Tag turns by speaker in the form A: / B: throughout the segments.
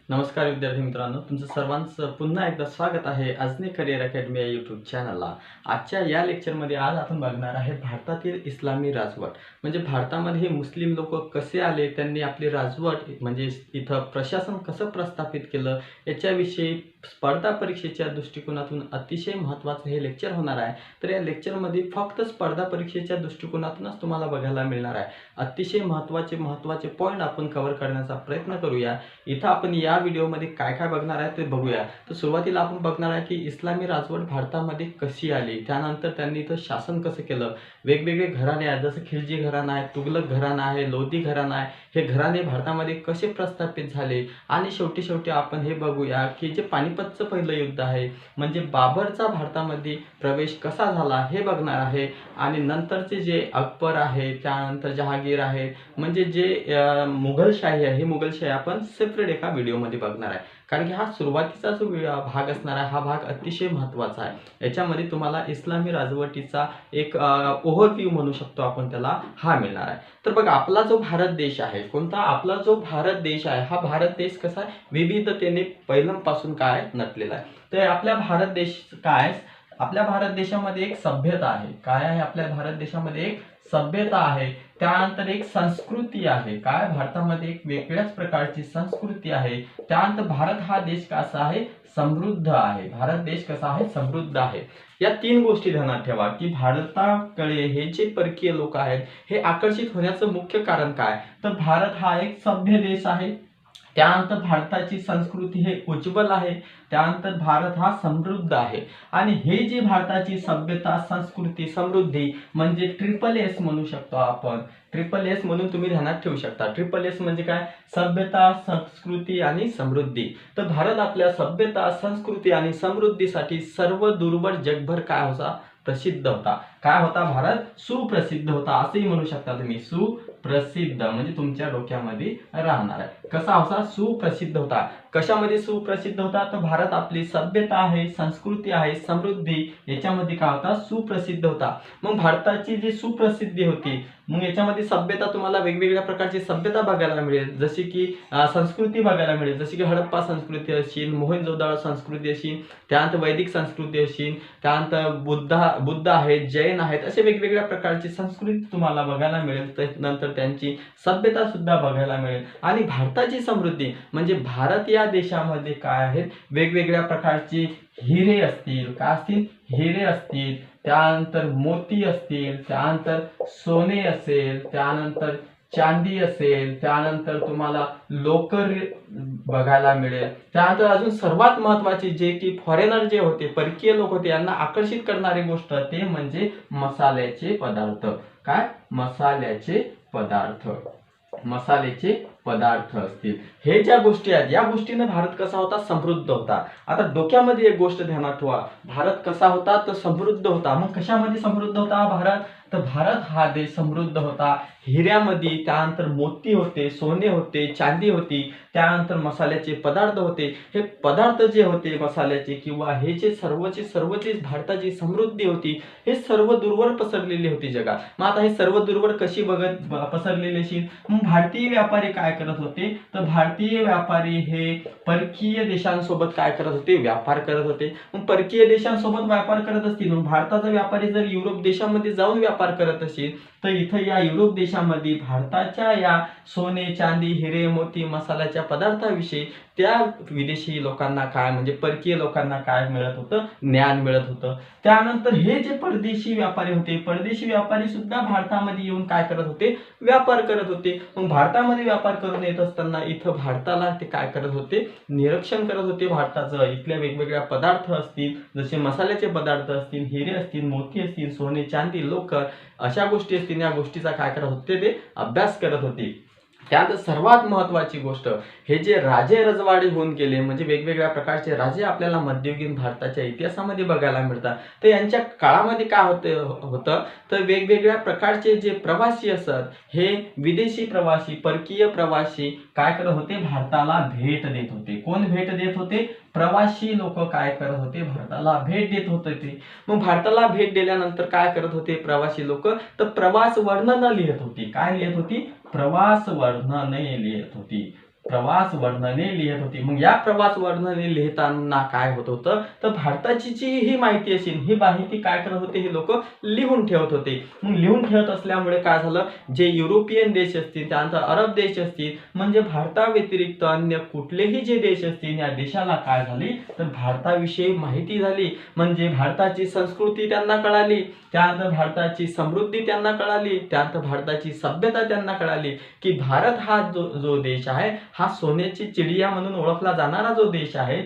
A: नमस्कार विद्यार्थी मित्रांनो, तुमचं सर्वांचं पुन्हा एकदा स्वागत आहे अजनी करिअर अकॅडमी या यूट्यूब चॅनलला. आजच्या या लेक्चरमध्ये आज आपण बघणार आहे भारतातील इस्लामी राजवट. म्हणजे भारतामध्ये मुस्लिम लोक कसे आले, त्यांनी आपली राजवट म्हणजे इथं प्रशासन कसं प्रस्थापित केलं, याच्याविषयी स्पर्धा परीक्षेच्या दृष्टिकोनातून अतिशय महत्त्वाचं हे लेक्चर होणार आहे. तर या लेक्चरमध्ये फक्त स्पर्धा परीक्षेच्या दृष्टिकोनातूनच तुम्हाला बघायला मिळणार आहे. अतिशय महत्त्वाचे पॉईंट आपण कव्हर करण्याचा प्रयत्न करूया. इथं आपण या व्हिडिओमध्ये काय काय बघणार आहे ते बघूया. तर सुरुवातीला आपण बघणार आहे की इस्लामी राजवट भारतामध्ये कशी आली, त्यानंतर त्यांनी इथं शासन कसं केलं, वेगवेगळे घराणे आहेत जसं खिलजी घराणा आहे, तुघलक घराणा आहे, लोधी घराणा आहे, हे घराणे भारतामध्ये कसे प्रस्थापित झाले. आणि शेवटी आपण हे बघूया की जे पानिपतचं पहिलं युद्ध आहे म्हणजे बाबरचा भारतामध्ये प्रवेश कसा झाला हे बघणार आहे. आणि नंतरचे जे अकबर आहे, त्यानंतर जहांगीर आहे, म्हणजे जे मुघलशाही आहे, ही मुघलशाही आपण सेपरेट एका व्हिडिओमध्ये बघणार आहे. कारण की हा सुरुवातीचा जो भाग असणार आहे, हा भाग अतिशय महत्त्वाचा आहे. याच्यामध्ये तुम्हाला इस्लामी राजवटीचा एक ओव्हरव्ह्यू म्हणू शकतो आपण त्याला, हा मिळणार आहे. तर बघा, आपला जो भारत देश आहे, कोणता आपला जो भारत देश आहे, हा भारत देश कसा विविधतेने पहिल्यापासून काय नटलेला आहे. तर आपल्या भारत देश काय, आपल्या भारत देशामध्ये एक सभ्यता आहे. काय आहे आपल्या भारत देशामध्ये? एक सभ्यता आहे. त्यानंतर एक संस्कृती आहे. काय, भारतामध्ये एक वेगळ्याच प्रकारची संस्कृती आहे. त्यानंतर भारत हा देश कसा आहे? समृद्ध आहे. भारत देश कसा आहे? समृद्ध आहे. या तीन गोष्टी ध्यानात ठेवा की भारताकडे हे जे परकीय लोक आहेत, हे आकर्षित होण्याचं मुख्य कारण काय, तर भारत हा एक सभ्य देश आहे. त्यानंतर भारताची संस्कृती हे उज्ज्वल आहे. त्यानंतर भारत हा समृद्ध आहे. आणि हे जे भारताची सभ्यता, संस्कृती, समृद्धी म्हणजे ट्रिपल एस म्हणू शकतो आपण. ट्रिपल एस म्हणून तुम्ही ध्यानात ठेवू शकता. ट्रिपल एस म्हणजे काय? सभ्यता, संस्कृती आणि समृद्धी. तर भारत आपल्या सभ्यता, संस्कृती आणि समृद्धीसाठी सर्व दूरवर जगभर काय होता? प्रसिद्ध होता. काय होता? भारत सुप्रसिद्ध होता असंही म्हणू शकता तुम्ही. सुप्रसिद्ध म्हणजे तुमच्या डोक्यामध्ये राहणार आहे. कसा होता? सुप्रसिद्ध होता. कशामध्ये सुप्रसिद्ध होता? तर भारत आपली सभ्यता आहे, संस्कृती आहे, समृद्धी याच्यामध्ये काय होता? सुप्रसिद्ध होता. मग भारताची जी सुप्रसिद्धी होती, मग याच्यामध्ये सभ्यता तुम्हाला वेगवेगळ्या प्रकारची सभ्यता बघायला मिळेल. जशी की संस्कृती बघायला मिळेल, जशी की हडप्पा संस्कृती असेल, मोहेंजोदडो संस्कृती असेल, त्यानंतर वैदिक संस्कृती असेल, त्यानंतर बुद्ध आहेत, जैन आहेत, असे वेगवेगळ्या प्रकारची संस्कृती तुम्हाला बघायला मिळेल. नंतर त्यांची सभ्यता सुद्धा बघायला मिळेल. आणि भारताची समृद्धी म्हणजे भारत या देशामध्ये काय आहेत? वेगवेगळ्या प्रकारची हिरे असतील, काय असतील? हिरे असतील, त्यानंतर मोती असतील, त्यानंतर सोने असेल, त्यानंतर चांदी असेल, त्यानंतर तुम्हाला लोकर बघायला मिळेल. त्यानंतर अजून सर्वात महत्वाची जे की फॉरेनर जे होते, परकीय लोक होते, यांना आकर्षित करणारी गोष्ट ते म्हणजे मसाल्याचे पदार्थ. काय? मसाल्याचे पदार्थ. मसाल्याचे पदार्थ असतील, हे ज्या गोष्टी आहेत, या गोष्टीने भारत कसा होता? समृद्ध होता. आता डोक्यामध्ये एक गोष्ट ध्यानात ठेवा, भारत कसा होता? तर समृद्ध होता. मग कशामध्ये समृद्ध होता भारत? तर भारत हा देश समृद्ध होता हिऱ्यामध्ये, त्यानंतर मोती होते, सोने होते, चांदी होती, त्यानंतर मसाल्याचे पदार्थ होते. हे पदार्थ जे होते मसाल्याचे किंवा हे जे सर्वचे भारताची समृद्धी होती, हे सर्व दूरवर पसरलेली होती जगात. मग आता हे सर्व दूरवर कशी पसरलेली अशी? मग भारतीय व्यापारी काय करत होते? तर भारतीय व्यापारी हे परकीय देशांसोबत काय करत होते? व्यापार करत होते. मग परकीय देशांसोबत व्यापार करत असतील, मग भारताचा व्यापारी जर युरोप देशामध्ये जाऊन व्यापार करत असेल, तर इथं या युरोप देशामध्ये भारताच्या या सोने, चांदी, हिरे, मोती, मसाल्याच्या पदार्थाविषयी त्या विदेशी लोकांना काय म्हणजे परकीय लोकांना काय मिळत होतं? ज्ञान मिळत होतं. त्यानंतर हे जे परदेशी व्यापारी होते, परदेशी व्यापारी सुद्धा भारतामध्ये येऊन काय करत होते? व्यापार करत होते. मग भारतामध्ये व्यापार करून येत असताना इथं भारताला ते काय करत होते? निरीक्षण करत होते भारताचं. इथल्या वेगवेगळ्या पदार्थ असतील, जसे मसाल्याचे पदार्थ असतील, हिरे असतील, मोती असतील, सोने, चांदी, लोकर, अशा गोष्टी असतील, या गोष्टीचा काय करत होते? ते अभ्यास करत होते. त्यात सर्वात महत्वाची गोष्ट, हे जे राजे रजवाडे होऊन गेले, म्हणजे वेगवेगळ्या प्रकारचे राजे आपल्याला मध्ययुगीन भारताच्या इतिहासामध्ये बघायला मिळतात. तर यांच्या काळामध्ये काय होतं तर वेगवेगळ्या प्रकारचे जे प्रवासी असत, हे विदेशी प्रवासी, परकीय प्रवासी काय करत होते? भारताला भेट देत होते. कोण भेट देत होते? प्रवासी लोक काय करत होते? भारताला भेट देत होते. मग भारताला भेट दिल्यानंतर काय करत होते प्रवासी लोक? तर प्रवास वर्णन लिहित होती. काय लिहित होती? प्रवास वर्णने लिहित होती. प्रवास वर्णने लिहित होती. मग या प्रवास वर्णने लिहिताना काय होत होतं, तर भारताची जी ही माहिती असेल ही माहिती काय करत होते, हे लोक लिहून ठेवत होते. मग लिहून ठेवत असल्यामुळे काय झालं, जे युरोपियन देश असतील, त्यानंतर अरब देश असतील, म्हणजे भारताव्यतिरिक्त अन्य कुठलेही जे देश असतील, या देशाला काय झाली, तर भारताविषयी माहिती झाली. म्हणजे भारताची संस्कृती त्यांना कळाली, त्यानंतर भारताची समृद्धी त्यांना कळाली, त्यानंतर भारताची सभ्यता त्यांना कळाली, की भारत हा जो देश आहे, हा सोन्याची चिडिया म्हणून ओळखला जाणारा जो देश आहे,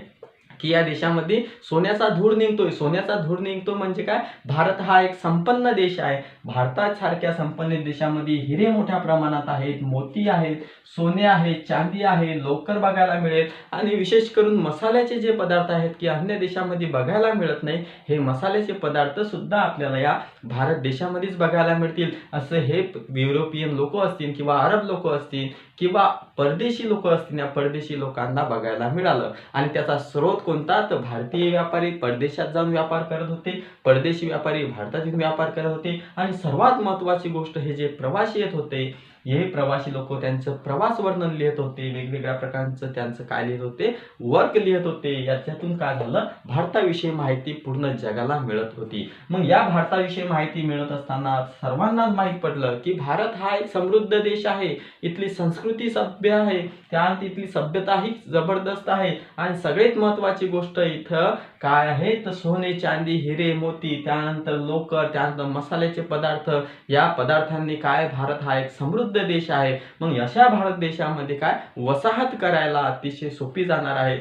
A: की या देशामध्ये सोन्याचा धूर निघतोय. सोन्याचा धूर निघतो म्हणजे काय, भारत हा एक संपन्न देश आहे. भारतासारख्या संपन्न देशामध्ये हिरे मोठ्या प्रमाणात आहेत, मोती आहेत, सोने आहे, चांदी आहे, लोकर बघायला मिळेल. आणि विशेष करून मसाल्याचे जे पदार्थ आहेत, की अन्य देशामध्ये बघायला मिळत नाही, हे मसाल्याचे पदार्थ सुद्धा आपल्याला या भारत देशामध्येच बघायला मिळतील. असं हे युरोपियन लोक असतील किंवा अरब लोक असतील किंवा परदेशी लोक असतील, या परदेशी लोकांना बघायला मिळालं. आणि त्याचा स्रोत कोणता, तर भारतीय व्यापारी परदेशात जाऊन व्यापार करत होते, परदेशी व्यापारी भारतात येऊन व्यापार करत होते. आणि सर्वात महत्त्वाची गोष्ट, हे जे प्रवासी येत होते, हे प्रवासी लोक त्यांचं प्रवास वर्णन लिहित होते, वेगवेगळ्या प्रकारचं त्यांचं काय लिहित होते, वर्क लिहित होते. याच्यातून काय झालं, भारताविषयी माहिती पूर्ण जगाला मिळत होती. मग या भारताविषयी माहिती मिळत असताना सर्वांनाच माहीत पडलं, की भारत हा एक समृद्ध देश आहे, इथली संस्कृती सभ्य आहे, त्यानंतर इथली सभ्यता ही जबरदस्त आहे. आणि सगळ्यात महत्त्वाची गोष्ट इथं काय आहे, तर सोने, चांदी, हिरे, मोती, त्यानंतर लोकर, त्यानंतर मसाल्याचे पदार्थ, या पदार्थांनी काय, भारत हा एक समृद्ध देश आहे. मग अशा भारत देशामध्ये काय वसाहत करायला अतिशय सोपी जाणार आहे.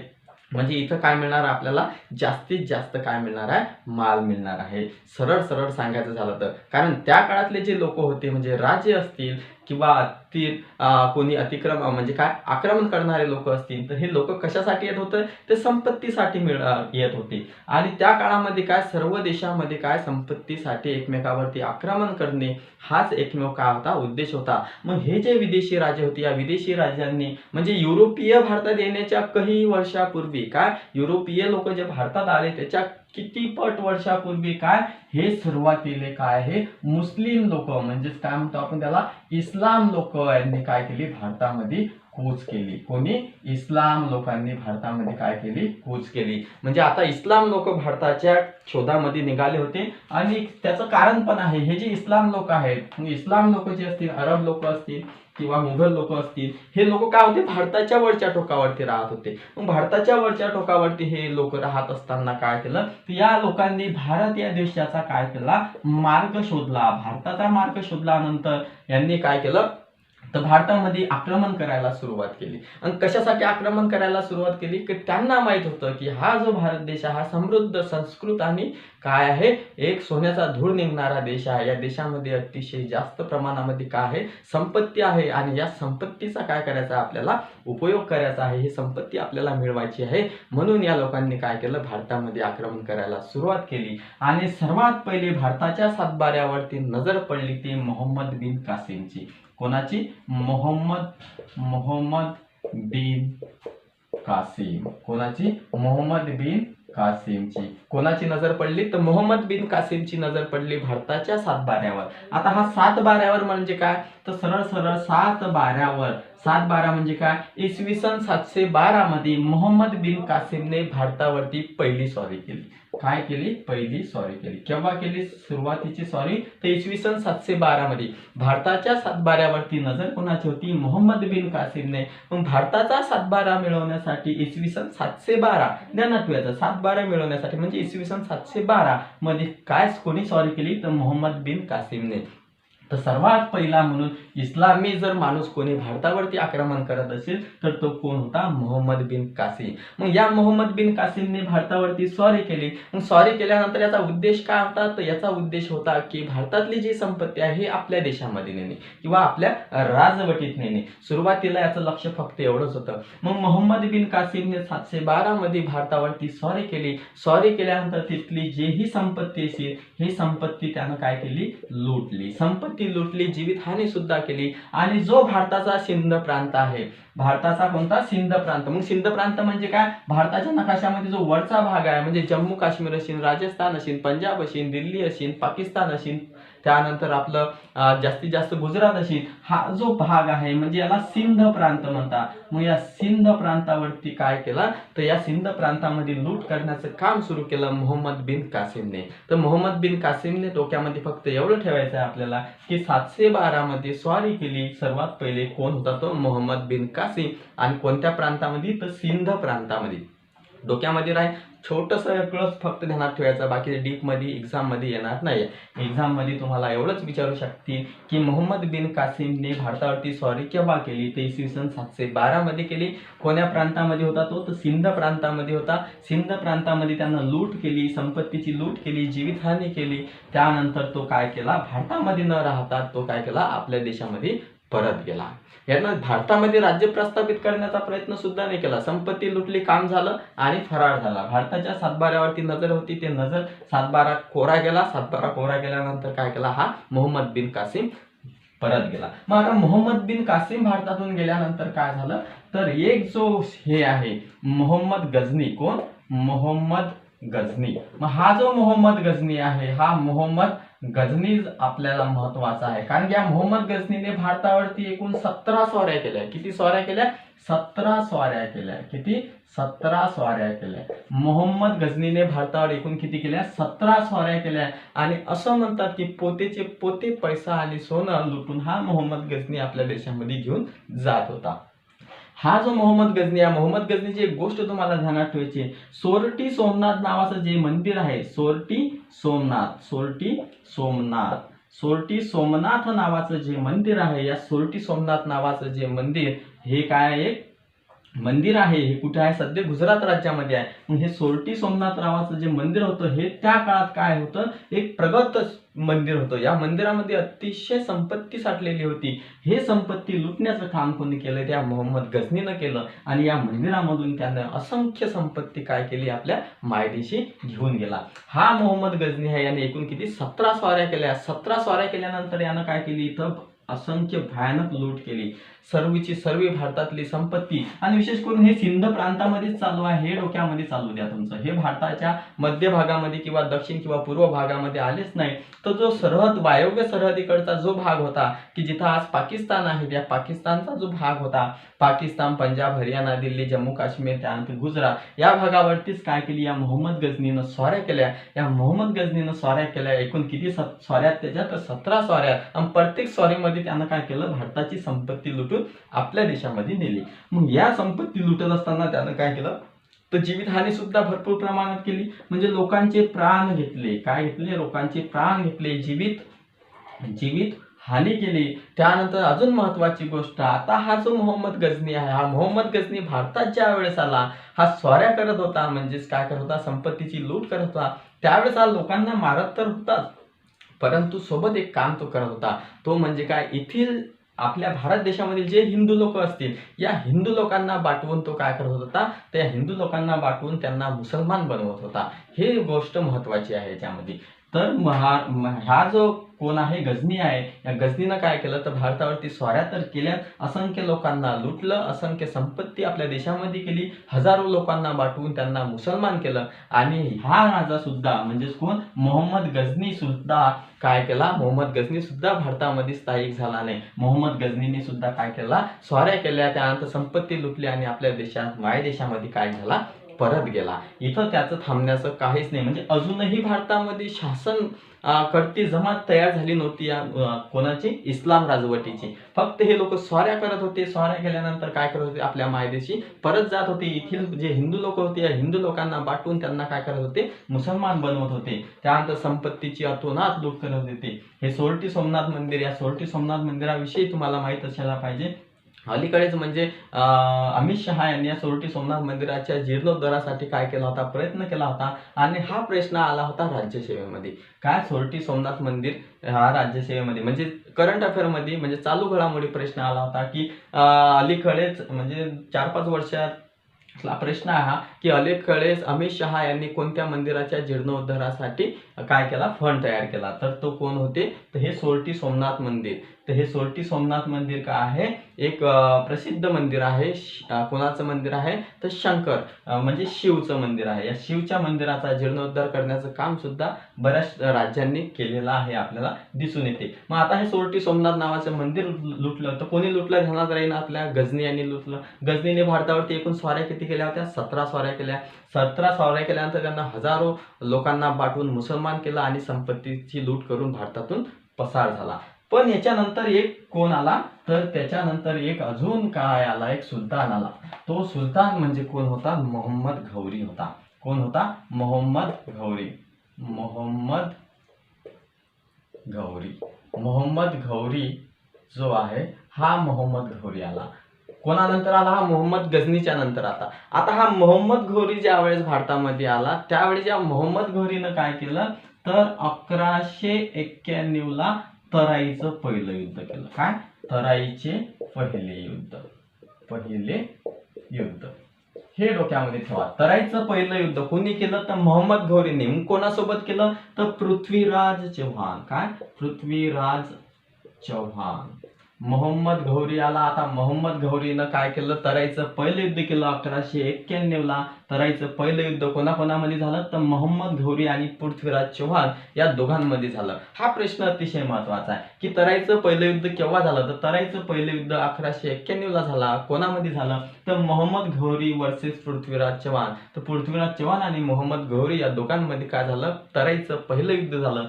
A: म्हणजे इथं काय मिळणार आपल्याला, जास्तीत जास्त काय मिळणार आहे, माल मिळणार आहे. सरळ सरळ सांगायचं झालं तर, कारण त्या काळातले जे लोक होते, म्हणजे राजे असतील किंवा कोणी अतिक्रम म्हणजे काय आक्रमण करणारे लोक असतील, तर हे लोक कशासाठी येत होते, ते संपत्तीसाठी येत होते. आणि त्या काळामध्ये काय सर्व देशामध्ये काय संपत्तीसाठी एकमेकावरती आक्रमण करणे हाच एकमेव काय होता, उद्देश होता. मग हे जे विदेशी राजे होते, या विदेशी राजांनी म्हणजे युरोपीय भारतात येण्याच्या काही वर्षापूर्वी काय, युरोपीय लोक जे भारतात आले त्याच्या किती पट वर्षापूर्वी काय, हे सुरुवातीला काय आहे, मुस्लिम लोक म्हणजेच काय म्हणतो आपण त्याला, इस्लाम लोक यांनी काय केली, भारतामध्ये कूच केली. कोणी, इस्लाम लोकांनी भारतामध्ये काय केली, कूच केली. म्हणजे आता इस्लाम लोक भारताच्या शोधामध्ये निघाले होते. आणि त्याचं कारण पण आहे, हे जे इस्लाम लोक आहेत, इस्लाम लोक जे असतील, अरब लोक असतील किंवा मुघल लोक असतील, हे लोक काय होते, भारताच्या वरच्या टोकावरती राहत होते. मग भारताच्या वरच्या टोकावरती हे लोक राहत असताना काय केलं, या लोकांनी भारत या देशाचा काय केला, मार्ग शोधला. भारताचा मार्ग शोधल्यानंतर यांनी काय केलं, तर भारतामध्ये आक्रमण करायला सुरुवात केली. आणि कशासाठी आक्रमण करायला सुरुवात केली, की त्यांना माहित होतं की हा जो भारत देश हा समृद्ध, संस्कृत आणि काय आहे, एक सोन्याचा धूळ निघणारा देश आहे. या देशामध्ये अतिशय जास्त प्रमाणामध्ये काय आहे, संपत्ती आहे. आणि या संपत्तीचा काय करायचा, आपल्याला उपयोग करायचा आहे, ही संपत्ती आपल्याला मिळवायची आहे. म्हणून या लोकांनी काय केलं, भारतामध्ये आक्रमण करायला सुरुवात केली. आणि सर्वात पहिले भारताच्या सातबाऱ्यावरती नजर पडली ती मोहम्मद बिन कासिमची. कोणाची, मोहम्मद बिन कासिम. कोणाची, मोहम्मद बिन कासिमची. कोणाची नजर पडली, तर मोहम्मद बिन कासिमची नजर पडली भारताच्या सातबाऱ्यावर. आता हा सातबाऱ्यावर म्हणजे काय, तर सरळ सरळ सातबाऱ्यावर, सातबारा म्हणजे काय, इसवी सन 712 मध्ये मोहम्मद बिन कासिमने भारतावरती पहिली स्वारी केली. काय केली, पहिली स्वारी केली. केव्हा केली, सुरुवातीची स्वारी, तर इसवी सन 712 मध्ये. भारताच्या सातबाऱ्यावरती नजर कोणाची होती, मोहम्मद बिन कासिमने. मग भारताचा सातबारा मिळवण्यासाठी इसवी सन 712 ध्यानात ठेवायचं, सातबारा मिळवण्यासाठी म्हणजे इसवी सन 712 मध्ये काय कोणी स्वारी केली, तर मोहम्मद बिन कासिमने. तर सर्वात पहिला म्हणून इस्लामी जर माणूस कोणी भारतावरती आक्रमण करत असेल तर तो कोण होता, मोहम्मद बिन कासिम. मग या मोहम्मद बिन कासिमने भारतावरती स्वारी केली. मग स्वारी केल्यानंतर याचा उद्देश काय होता, तर याचा उद्देश होता की भारतातली जी संपत्ती आहे हे आपल्या देशामध्ये नेणे किंवा आपल्या राजवटीत नेणे. सुरुवातीला याचं लक्ष फक्त एवढंच होतं. मग मोहम्मद बिन कासिमने 712 मध्ये भारतावरती स्वारी केली. स्वारी केल्यानंतर तिथली जेही संपत्ती असेल ही संपत्ती त्यानं काय केली, लुटली. संपत्ती लुटली, जीवितहानी सुद्धा केली. आणि जो भारताचा सिंध प्रांत आहे, भारताचा कोणता, सिंध प्रांत. मग सिंध प्रांत म्हणजे काय, भारताच्या नकाशामध्ये जो वरचा भाग आहे, म्हणजे जम्मू काश्मीर असेल, राजस्थान असेल, पंजाब असेल, दिल्ली असेल, पाकिस्तान असेल, त्यानंतर आपलं जास्तीत जास्त गुजरात अशी हा जो भाग आहे म्हणजे याला सिंध प्रांत म्हणतात। मग या सिंध प्रांतावरती काय केलं तर या सिंध प्रांतामध्ये लूट करण्याचं काम सुरू केलं मोहम्मद बिन कासिमने। तर मोहम्मद बिन कासिमने डोक्यामध्ये फक्त एवढं ठेवायचं आहे आपल्याला की 712 मध्ये स्वारी केली सर्वात पहिले कोण होता तो मोहम्मद बिन कासिम, आणि कोणत्या प्रांतामध्ये तर सिंध प्रांतामध्ये। डोक्यामध्ये राहील, छोटंसं क्लस फक्त ध्यानात ठेवायचं, बाकी डीप मध्ये एक्झाम मध्ये येणार नाही। एक्झाम मध्ये तुम्हाला एवढंच विचारू शकतील की मोहम्मद बिन कासिमने भारतावरती स्वारी केव्हा केली तर इसवी सन 712 मध्ये केली। कोण्या प्रांतामध्ये होता तो तर सिंध प्रांतामध्ये होता। सिंध प्रांतामध्ये त्यांना लूट केली, संपत्तीची लूट केली, जीवितहानी केली। त्यानंतर तो काय केला, भारतामध्ये न राहता तो काय केला आपल्या देशामध्ये परत गेला। याला भारतामध्ये राज्य प्रस्थापित करण्याचा प्रयत्न सुद्धा नाही केला, संपत्ती लुटली, काम झालं आणि फरार झाला। भारताच्या सातबाऱ्यावरती नजर होती, ते नजर सातबारा कोरा गेला। सातबारा कोरा गेल्यानंतर काय केला हा मोहम्मद बिन कासिम परत गेला। मग आता मोहम्मद बिन कासिम भारतातून गेल्यानंतर काय झालं तर एक जो हे आहे मोहम्मद गझनी, कोण मोहम्मद गझनी। मग हा जो मोहम्मद गझनी आहे हा मोहम्मद गझनी आपल्याला महत्वाचा आहे, कारण की या मोहम्मद गझनीने भारतावरती एकूण 17 स्वाऱ्या केल्या। किती स्वाऱ्या केल्या, 17 स्वाऱ्या केल्या। किती, 17 स्वाऱ्या केल्या। मोहम्मद गझनीने भारतावर एकूण किती केल्या, 17 स्वाऱ्या केल्या। आणि असं म्हणतात की पोतेचे पोते पैसा आणि सोनं लुटून हा मोहम्मद गझनी आपल्या देशामध्ये घेऊन जात होता। हा जो मोहम्मद गझनी आहे, मोहम्मद गझनीची एक गोष्ट तुम्हाला ध्यानात ठेवायची, सोरटी सोमनाथ नावाचं जे मंदिर आहे, सोरटी सोमनाथ, सोरटी सोमनाथ, सोरटी सोमनाथ नावाचं जे मंदिर आहे, या सोरटी सोमनाथ नावाचं जे मंदिर हे काय आहे मंदिर आहे, हे कुठे आहे सध्या गुजरात राज्यामध्ये आहे। मग हे सोरटी सोमनाथ नावाचं जे मंदिर होतं हे त्या काळात काय होतं, एक प्रगत मंदिर होतं। या मंदिरामध्ये अतिशय संपत्ती साठलेली होती। हे संपत्ती लुटण्याचं काम कोणी केलं, त्या मोहम्मद गझनीनं केलं। आणि या मंदिरामधून त्यानं असंख्य संपत्ती काय केली आपल्या मायदेशी घेऊन गेला। हा मोहम्मद गझनी आहे, याने एकूण किती 17 स्वाऱ्या केल्या। 17 स्वाऱ्या केल्यानंतर यानं काय केली, इथं असंख्य भयानक लूट केली, सर्वची सर्व भारतातली संपत्ती। आणि विशेष करून हे सिंध प्रांतामध्येच चालू आहे, हे डोक्यामध्ये चालू द्या तुमचं, हे भारताच्या मध्य भागामध्ये किंवा दक्षिण किंवा पूर्व भागामध्ये आलेच नाही। तो जो सरहद वायव्य सरहदीकडचा जो भाग होता की जिथं आज पाकिस्तान आहे, त्या पाकिस्तानचा जो भाग होता, पाकिस्तान, पंजाब, हरियाणा, दिल्ली, जम्मू काश्मीर, त्यानंतर गुजरात, या भागावरतीच काय केली या मोहम्मद गझनीनं स्वाऱ्या केल्या। या मोहम्मद गझनीनं स्वाऱ्या केल्या, एकूण किती स्वाऱ्या त्याच्यात 17 स्वाऱ्या। आणि प्रत्येक स्वारीमध्ये त्यानं काय केलं, भारताची संपत्ती लुटून आपल्या देशामध्ये नेली। मग या संपत्ती लुटत असताना त्यानं काय केलं तर जीवितहानी सुद्धा भरपूर प्रमाणात केली, म्हणजे लोकांचे प्राण घेतले। काय घेतले, लोकांचे प्राण घेतले, जीवित हानी केली। त्यानंतर अजून महत्वाची गोष्ट, आता हा जो मोहम्मद गझनी आहे, हा मोहम्मद गझनी भारतात ज्या वेळेस आला, हा स्वाऱ्या करत होता, म्हणजेच काय करत होता, संपत्तीची लूट करत होता। त्यावेळेस हा लोकांना मारत तर होताच, परंतु सोबत एक काम तो करत होता, तो म्हणजे काय, येथील आपल्या भारत देशामधील जे हिंदू लोक असतील, या हिंदू लोकांना बाटवून तो काय करत होता, त्या हिंदू लोकांना बाटवून त्यांना मुसलमान बनवत होता। हे गोष्ट महत्वाची आहे याच्यामध्ये। तर हा जो कोण आहे, गझनी आहे, या गझनीनं काय केलं तर भारतावरती स्वाऱ्या तर केल्या, असंख्य लोकांना लुटलं, असंख्य संपत्ती आपल्या देशामध्ये केली, हजारो लोकांना बाटवून त्यांना मुसलमान केलं। आणि हा राजा सुद्धा म्हणजेच कोण, मोहम्मद गझनी सुद्धा काय केला, मोहम्मद गझनी सुद्धा भारतामध्ये स्थायिक झाला नाही। मोहम्मद गझनीने सुद्धा काय केला, स्वाऱ्या केल्या, त्यानंतर संपत्ती लुटली आणि आपल्या देशात मायदेशामध्ये काय झाला, परत गेला। इथं त्याचं थांबण्याचं काहीच नाही, म्हणजे अजूनही भारतामध्ये शासन कडती जमात तयार झाली नव्हती या कोणाची, इस्लाम राजवटीची। फक्त हे लोक स्वाऱ्या करत होते, स्वाऱ्या केल्यानंतर काय करत होते, आपल्या मायदेशी परत जात होते। येथील जे हिंदू लोक होते, या हिंदू लोकांना बाटून त्यांना काय करत होते, मुसलमान बनवत होते। त्यानंतर संपत्तीची अतोनात लूट करत होते। हे सोरटी सोमनाथ मंदिर, या सोरटी सोमनाथ मंदिराविषयी तुम्हाला माहित असायला पाहिजे। अलीकडेच म्हणजे अमित शहा यांनी या सोरटी सोमनाथ मंदिराच्या जीर्णोद्धारासाठी काय केला होता, प्रयत्न केला होता। आणि हा प्रश्न आला होता राज्यसेवेमध्ये, काय सोरटी सोमनाथ मंदिर हा राज्यसेवेमध्ये म्हणजे करंट अफेअर मध्ये म्हणजे चालू घडामोडी प्रश्न आला होता की अलीकडेच म्हणजे 4-5 वर्षात प्रश्न हा की अलीकडेच अमित शहा यांनी कोणत्या मंदिराच्या जीर्णोद्धारासाठी काय केला, फंड तयार केला, तर तो कोण होते, तर हे सोरटी सोमनाथ मंदिर। तर हे सोरटी सोमनाथ मंदिर काय आहे, एक प्रसिद्ध मंदिर आहे. कोणाचं मंदिर आहे तर शंकर म्हणजे शिवचं मंदिर आहे. या शिवच्या मंदिराचा जीर्णोद्धार करण्याचं काम सुद्धा बऱ्याच राज्यांनी केलेलं आहे, आपल्याला दिसून येते. मग आता हे सोरटी सोमनाथ नावाचं मंदिर लुटलं तर कोणी लुटलं ध्यानात राहील आपल्या, गजनी यांनी लुटलं. गजनीने भारतावरती एकूण स्वाऱ्या किती केल्या होत्या, 17 स्वाऱ्या केल्या. 17 स्वाऱ्या केल्यानंतर त्यांना हजारो लोकांना पाठवून मुसलमान केलं आणि संपत्तीची लूट करून भारतातून पसार झाला. पण याच्यानंतर एक कोण आला, तर त्याच्यानंतर एक अजून काय आला, एक सुलतान आला. तो सुलतान म्हणजे कोण होता, मोहम्मद घौरी होता. कोण होता, मोहम्मद घौरी. मोहम्मद घौरी. मोहम्मद घौरी जो आहे हा मोहम्मद घौरी आला. कोणानंतर आला, हा मोहम्मद गजनीच्या नंतर आता. आता हा मोहम्मद घौरी ज्या वेळेस भारतामध्ये आला त्यावेळेस या मोहम्मद घौरीनं काय केलं, तर 1191 ला तराईचं पहिलं युद्ध केलं. काय, तराईचे पहिले युद्ध. पहिले युद्ध हे डोक्यामध्ये ठेवा. तराईचं पहिलं युद्ध कोणी केलं, तर मोहम्मद घौरीने. कोणासोबत केलं, तर पृथ्वीराज चव्हाण. काय, पृथ्वीराज चव्हाण. मोहम्मद घौरी आला. आता मोहम्मद घौरीनं काय केलं, तराईचं पहिलं युद्ध केलं 1191 ला. तराईचं पहिलं युद्ध कोणाकोणामध्ये झालं, तर मोहम्मद घौरी आणि पृथ्वीराज चव्हाण या दोघांमध्ये झालं. हा प्रश्न अतिशय महत्वाचा आहे की तराईचं पहिलं युद्ध केव्हा झालं, तर तराईचं पहिलं युद्ध 1191 ला झाला. कोणामध्ये झालं, तर मोहम्मद घौरी वर्सेस पृथ्वीराज चव्हाण. तर पृथ्वीराज चव्हाण आणि मोहम्मद घौरी या दोघांमध्ये काय झालं, तराईचं पहिलं युद्ध झालं.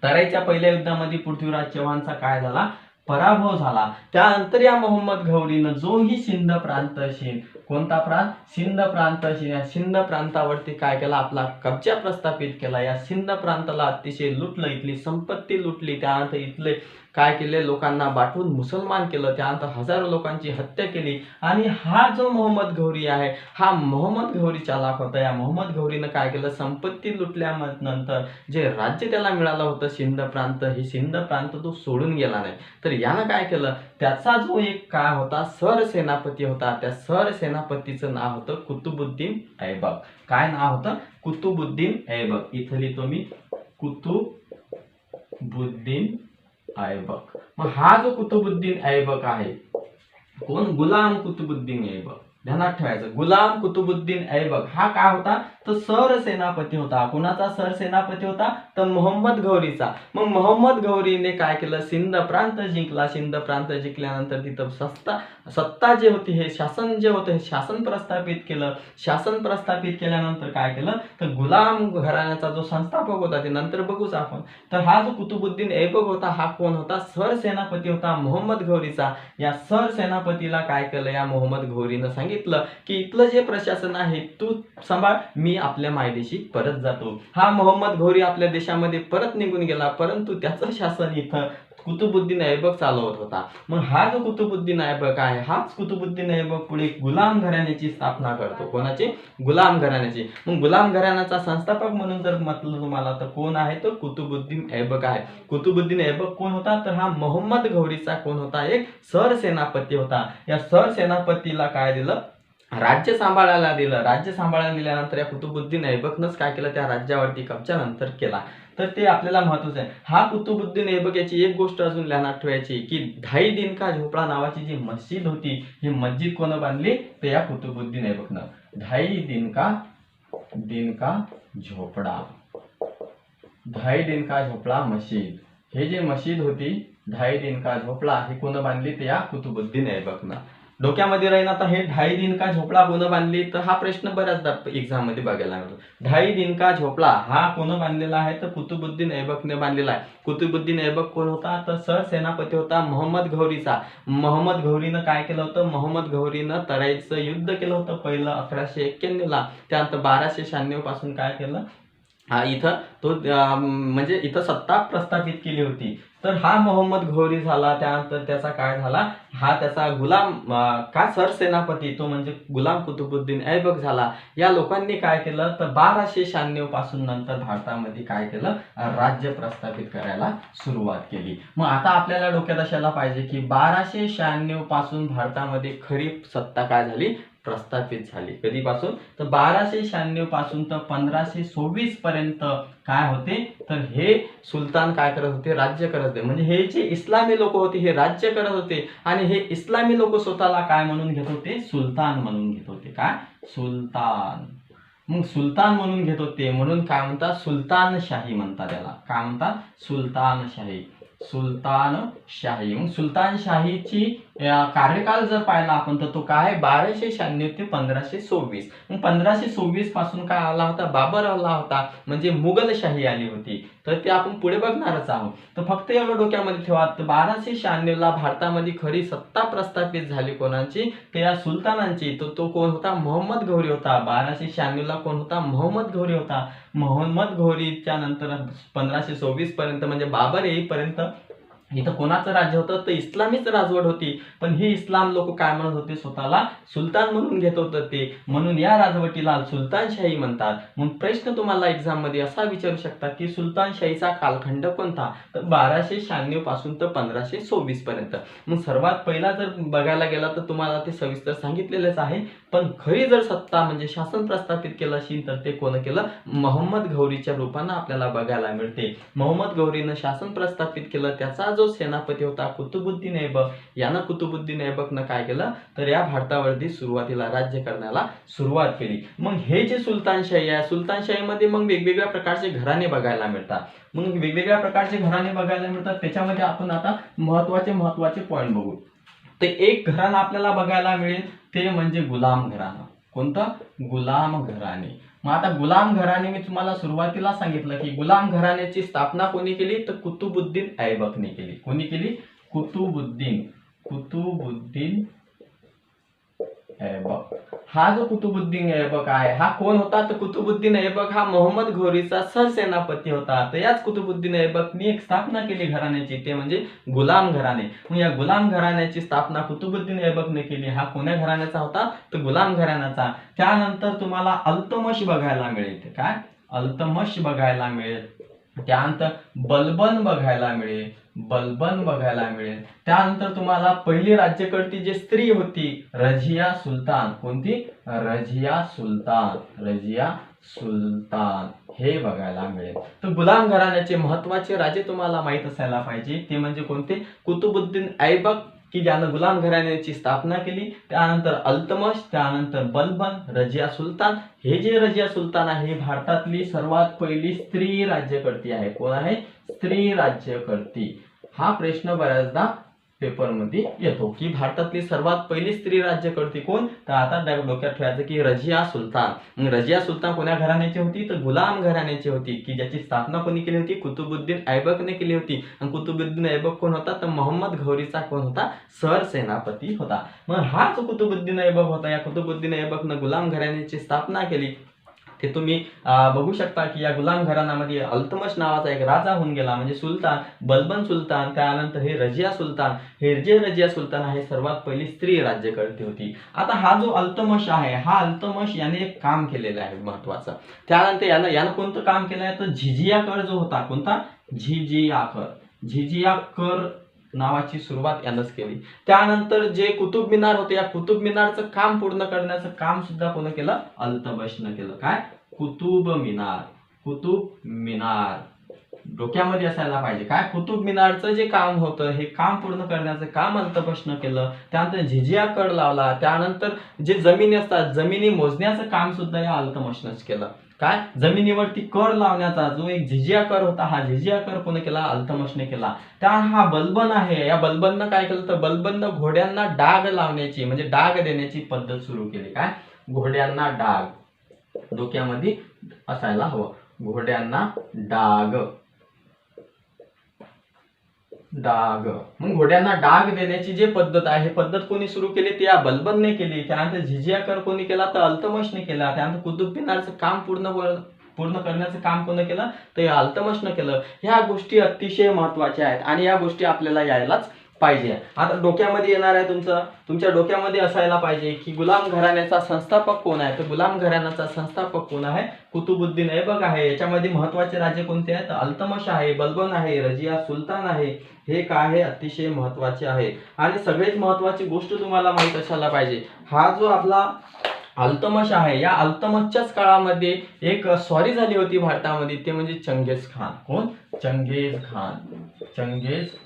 A: तराईच्या पहिल्या युद्धामध्ये पृथ्वीराज चव्हाणचा काय झाला, पराभव झाला. त्यानंतर या मोहम्मद घौरीनं जो ही सिंध प्रांत असेल, कोणता प्रांत, सिंध प्रांत असेल, या सिंध प्रांतावरती काय केला, आपला कब्जा प्रस्थापित केला. या सिंध प्रांताला अतिशय लुटलं, इथली संपत्ती लुटली. त्यानंतर इथले काय केले, लोकांना बाटून मुसलमान केलं. त्यानंतर हजारो लोकांची हत्या केली. आणि हा जो मोहम्मद घौरी आहे, हा मोहम्मद घौरी चालाक होता. या मोहम्मद घौरीनं काय केलं, संपत्ती लुटल्यानंतर जे राज्य त्याला मिळालं होतं सिंध प्रांत, हे सिंध प्रांत तो सोडून गेला नाही. तर यानं काय केलं, त्याचा जो एक काय होता, सरसेनापती होता, त्या सरसेनापतीचं नाव होतं कुतुबुद्दीन ऐबक. काय नाव होतं, कुतुबुद्दीन ऐबक. इथं लिहितो मी, कुतुबुद्दीन ऐबक. मग हा जो कुतुबुद्दीन ऐबक आहे, कोण, गुलाम कुतुबुद्दीन ऐबक. ध्यानात ठेवायचं, गुलाम कुतुबुद्दीन ऐबक हा काय होता, तर सरसेनापती होता. कुणाचा सरसेनापती होता, तर मोहम्मद घौरीचा. मग मोहम्मद घौरीने काय केलं, सिंध प्रांत जिंकला. सिंध प्रांत जिंकल्यानंतर तिथं सत्ता जे होती, हे शासन जे होतं, हे शासन प्रस्थापित केलं. शासन प्रस्थापित केल्यानंतर काय केलं, तर गुलाम घराण्याचा जो संस्थापक होता, ते नंतर बघूच आपण. तर हा जो कुतुबुद्दीन ऐबक होता, हा कोण होता, सरसेनापती होता मोहम्मद घौरीचा. या सरसेनापतीला काय केलं, या मोहम्मद घौरीनं सांगितलं की इथलं जे प्रशासन आहे तू सांभाळ, मी आपल्या मायदेशी परत जातो. हा मोहम्मद घौरी आपल्या देशामध्ये परत निघून गेला, परंतु त्याचं शासन इथं कुतुबुद्दीन ऐबक चालवत होता. मग हा जो कुतुबुद्दीन ऐबक आहे, हाच कुतुबुद्दीन ऐबक पुढे गुलाम घराण्याची स्थापना करतो. कोणाची, गुलाम घराण्याची. मग गुलाम घराण्याचा संस्थापक म्हणून जर म्हटलं तुम्हाला, तर कोण आहे, तर कुतुबुद्दीन ऐबक आहे. कुतुबुद्दीन ऐबक कोण होता, तर हा मोहम्मद घौरीचा कोण होता, एक सरसेनापती होता. या सरसेनापतीला काय दिलं, राज्य सांभाळायला दिलं. राज्य सांभाळायला दिल्यानंतर या कुतुबुद्दीन ऐबकनंच काय केलं, त्या राज्यावरती कब्जा नंतर केला. तर ते आपल्याला महत्वाचं आहे. हा कुतुबुद्दीन ऐबक याची एक गोष्ट अजून ध्यानात ठेवायची की ढाई दिन का झोपडा नावाची जी मस्जिद होती, ही मस्जिद कोण बांधली, तर या कुतुबुद्दीन ऐबकनं. ढाई दिन का झोपडा, ढाई दिन का झोपडा मस्जिद, हे जे मस्जिद होती ढाई दिन का झोपडा, हे कोण बांधली, तर या कुतुबुद्दीन ऐबकनं. डोक्यामध्ये राहील आता, हे ढाई दिन का झोपडा कोण बांधली, तर हा प्रश्न बऱ्याचदा एक्झाम मध्ये बघायला मिळतो. ढाई दिन का झोपडा हा कोण बांधलेला आहे, तर कुतुबुद्दीन ऐबकने बांधलेला आहे. कुतुबुद्दीन ऐबक कोण होता, तर सरसेनापती होता मोहम्मद घौरीचा. मोहम्मद घौरीनं काय केलं होतं, मोहम्मद घौरीनं तराईचं युद्ध केलं होतं पहिलं 1191 ला. त्यानंतर 1296 पासून काय केलं, इथं तो म्हणजे इथं सत्ता प्रस्थापित केली होती. तर हा मोहम्मद घौरी झाला. त्यानंतर त्याचा काय झाला, हा त्याचा गुलाम का सरसेनापती, तो म्हणजे गुलाम कुतुबुद्दीन ऐबक झाला. या लोकांनी काय केलं, तर 1296 पासून नंतर भारतामध्ये काय केलं, राज्य प्रस्थापित करायला सुरुवात केली. मग आता आपल्याला डोक्यात असायला पाहिजे की 1296 पासून भारतामध्ये खरी सत्ता काय झाली, प्रस्थापित झाली. कधीपासून? तर 1296 पासून तर 1526 पर्यंत काय होते, तर हे सुलतान काय करत होते, राज्य करत होते. म्हणजे हे जे इस्लामी लोक होते हे राज्य करत होते आणि हे इस्लामी लोक स्वतःला काय म्हणून घेत होते, सुलतान म्हणून घेत होते. काय? सुलतान. मग सुलतान म्हणून घेत होते म्हणून काय म्हणतात, सुलतानशाही म्हणतात त्याला. काय म्हणतात? सुलतानशाही. सुलतानशाही. मग सुलतानशाहीची कार्यकाळ जर पाहिला आपण तर तो काय, 1296 ते 1526. मग 1526 पासून काय आला होता, बाबर आला होता, म्हणजे मुघलशाही आली होती. तर ते आपण पुढे बघणारच आहोत. तर फक्त एवढं डोक्यामध्ये ठेवा, तर 1296 ला भारतामध्ये खरी सत्ता प्रस्थापित झाली कोणाची, तर या सुलतानांची. तो कोण होता, मोहम्मद घौरी होता. 1296 ला कोण होता, मोहम्मद घौरी होता. मोहम्मद घौरीच्या नंतर 1526 पर्यंत म्हणजे बाबर येईपर्यंत इथं कोणाचं राज्य होतं, तर इस्लामीच राजवट होती. पण हे इस्लाम लोक काय म्हणत होते, स्वतःला सुलतान म्हणून घेत होते ते, म्हणून या राजवटीला सुलतानशाही म्हणतात. मग प्रश्न तुम्हाला एक्झाम मध्ये असा विचारू शकतात की सुलतानशाहीचा कालखंड कोणता, तर 1296 पासून तर 1526 पर्यंत. मग सर्वात पहिला जर बघायला गेला तर तुम्हाला ते सविस्तर सांगितलेलेच आहे. पण खरी जर सत्ता म्हणजे शासन प्रस्थापित केलं असेल तर ते कोण केलं, मोहम्मद घौरीच्या रूपानं आपल्याला बघायला मिळते. मोहम्मद घौरीनं शासन प्रस्थापित केलं. त्याचा जो सेनापती होता कुतुबुद्दीन ऐबक, यानं कुतुबुद्दीन ऐबकनं काय केलं, तर या भारतावरती सुरुवातीला राज्य करण्याला सुरुवात केली. मग हे जे सुलतानशाही आहे, सुलतानशाहीमध्ये मग वेगवेगळ्या प्रकारचे घराणे बघायला मिळतात. मग वेगवेगळ्या प्रकारचे घराणे बघायला मिळतात, त्याच्यामध्ये आपण आता महत्वाचे पॉईंट बघू. तर एक घराणं आपल्याला बघायला मिळेल, ते म्हणजे गुलाम घराणं. कोणतं? गुलाम घराणे. मग आता गुलाम घराणे मी तुम्हाला सुरुवातीला सांगितलं की गुलाम घराण्याची स्थापना कोणी केली, तर कुतुबुद्दीन ऐबकने केली. कोणी केली? कुतुबुद्दीन ऐबक. हा जो कुतुबुद्दीन ऐबक आहे हा कोण होता, तर कुतुबुद्दीन ऐबक हा मोहम्मद घौरीचा सरसेनापती होता. तर याच कुतुबुद्दीन ऐबकने एक स्थापना केली घराण्याची, ते म्हणजे गुलाम घराणे. मग या गुलाम घराण्याची स्थापना कुतुबुद्दीन ऐबकने केली. हा कोण्या घराण्याचा होता, तर गुलाम घराण्याचा. त्यानंतर तुम्हाला अल्तमश बघायला मिळेल. काय? अल्तमश बघायला मिळेल. त्यानंतर बलबन बघायला मिळेल. त्यानंतर तुम्हाला पहिली राज्यकर्ती जी स्त्री होती, रझिया सुलतान. कोणती? रझिया सुलतान हे बघायला मिळेल. तर गुलाम घराण्याचे महत्वाचे राजे तुम्हाला माहित असायला पाहिजे, ते म्हणजे कोणते? कुतुबुद्दीन ऐबक की ज्यानं गुलाम घराण्याची स्थापना केली, त्यानंतर अल्तमश, त्यानंतर बलबन, रझिया सुलतान. हे जे रझिया सुलतान आहे भारतातली सर्वात पहिली स्त्री राज्यकर्ती आहे. कोण आहे? स्त्री राज्यकर्ती. हा प्रश्न बऱ्याचदा पेपरमध्ये येतो की भारतातली सर्वात पहिली स्त्री राज्यकर्ती कोण, तर आता डोक्यात ठेवायचं की रझिया सुलतान. रझिया सुलतान कोण्या घराण्याची होती, तर गुलाम घराण्याची होती, की ज्याची स्थापना कोणी केली होती, कुतुबुद्दीन ऐबकने केली होती. आणि कुतुबुद्दीन ऐबक कोण होता, तर मोहम्मद घौरीचा कोण होता, सरसेनापती होता. मग हा जो कुतुबुद्दीन ऐबक होता, या कुतुबुद्दीन ऐबकनं गुलाम घराण्याची स्थापना केली. ते तुम्ही बघू शकता की या गुलाम घराण्यामध्ये अल्तमश नावाचा एक राजा होऊन गेला, म्हणजे सुलतान, बलबन सुलतान, त्यानंतर हे रझिया सुलतान. हे जे रझिया सुलतान आहे सर्वात पहिली स्त्री राज्यकर्ती होती. आता हा जो अल्तमश आहे, हा अल्तमश याने एक काम केलेलं आहे महत्वाचं. त्यानंतर यानं कोणतं काम केलं आहे, तर झिझिया कर जो होता. कोणता? झिझिया कर नावाची सुरुवात यानंच केली. त्यानंतर जे कुतुब मिनार होते, या कुतुब मिनारचं काम पूर्ण करण्याचं काम सुद्धा कोण केलं? अल्तमशनं केलं. काय? कुतुब मिनार डोक्यामध्ये असायला पाहिजे. काय? कुतुब मिनारचं जे काम होतं हे काम पूर्ण करण्याचं काम अल्तमशनं केलं. त्यानंतर झिझिया कर लावला. त्यानंतर जे जमिनी असतात, जमिनी मोजण्याचं काम सुद्धा या अल्तमशनंच केलं. काय? जमिनीवरती कर लावण्याचा जो एक झिझिया कर होता, हा झिझिया कर कोणी केला? अल्तमशने केला. त्या हा बलबन आहे, या बलबननं काय केलं, तर बलबननं घोड्यांना डाग लावण्याची म्हणजे डाग देण्याची पद्धत सुरू केली. काय? घोड्यांना डाग डोक्यामध्ये असायला हवं. घोड्यांना डाग. मग घोड्यांना डाग देण्याची जी पद्धत आहे, हे पद्धत कोणी सुरू केली, ती या बलबनने केली. त्यानंतर झिझिया कर कोणी केला, तर अल्तमशने केला. त्यानंतर कुतुब मिनारचं काम पूर्ण करण्याचं काम कोणी केलं, तर अल्तमशनं केलं. ह्या गोष्टी अतिशय महत्वाच्या आहेत आणि या गोष्टी आपल्याला यायलाच पाहिजे. आता डोक्यामध्ये येणार आहे तुमच्या डोक्यामध्ये असायला पाहिजे की गुलाम घराण्याचा संस्थापक कोण आहे. तर गुलाम घराण्याचा संस्थापक कोण आहे, कुतुबुद्दीन ऐबक आहे. याच्यामध्ये महत्वाचे राज्य कोणते आहेत, अल्तमश आहे, बलबन आहे, रजिया सुलतान आहे. हे काय आहे, अतिशय महत्वाचे आहे. आणि सगळ्यात महत्वाची गोष्ट तुम्हाला माहित असायला पाहिजे, हा जो आपला अल्तमश आहे, या अल्तमशच्याच काळामध्ये एक स्वारी झाली होती भारतामध्ये, ते म्हणजे चंगेज खान. कोण, चंगेज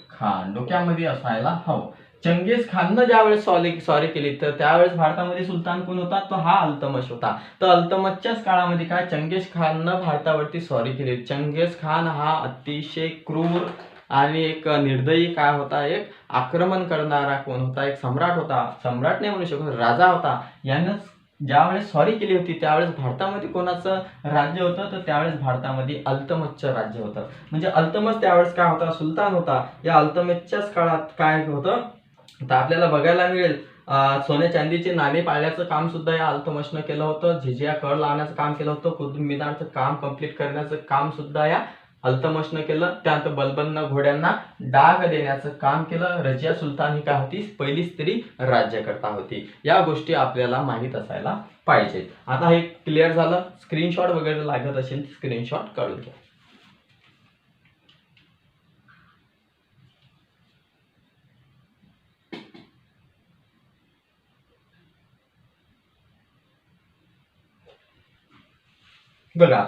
A: खान. डोक्यामध्ये असायला हवं. चंगेज खाननं ज्यावेळेस स्वारी केली तर त्यावेळेस भारतामध्ये सुलतान कोण होता, तो हा अल्तमश होता. तर अल्तमशच्याच काळामध्ये काय, चंगेज खाननं भारतावरती स्वारी केली. चंगेज खान हा अतिशय क्रूर आणि एक निर्दयी काय होता, एक आक्रमण करणारा कोण होता, एक सम्राट होता. सम्राट नाही म्हणू शकत, राजा होता. यानं ज्यावेळेस स्वारी केली होती त्यावेळेस भारतामध्ये कोणाचं राज्य होतं, तर त्यावेळेस भारतामध्ये अल्तमशचं राज्य होतं. म्हणजे अल्तमश त्यावेळेस काय होता, सुलतान होता. या अल्तमशच्याच काळात काय होतं, तर आपल्याला बघायला मिळेल सोन्या चांदीचे नाणे पाळण्याचं काम सुद्धा या अल्तमशनं केलं होतं. झिझिया कर लावण्याचं काम केलं होतं. कुतुब मिनारचं काम कंप्लीट करण्याचं काम सुद्धा या अल्तमशनं केलं. त्यानंतर बलबननं घोड्यांना डाग देण्याचं काम केलं. रजिया सुलतान ही काय होती, पहिली स्त्री राज्यकर्ता होती. या गोष्टी आपल्याला माहीत असायला पाहिजेत. आता हे क्लिअर झालं. स्क्रीनशॉट वगैरे लागत असेल स्क्रीनशॉट काढून घ्या. बघा,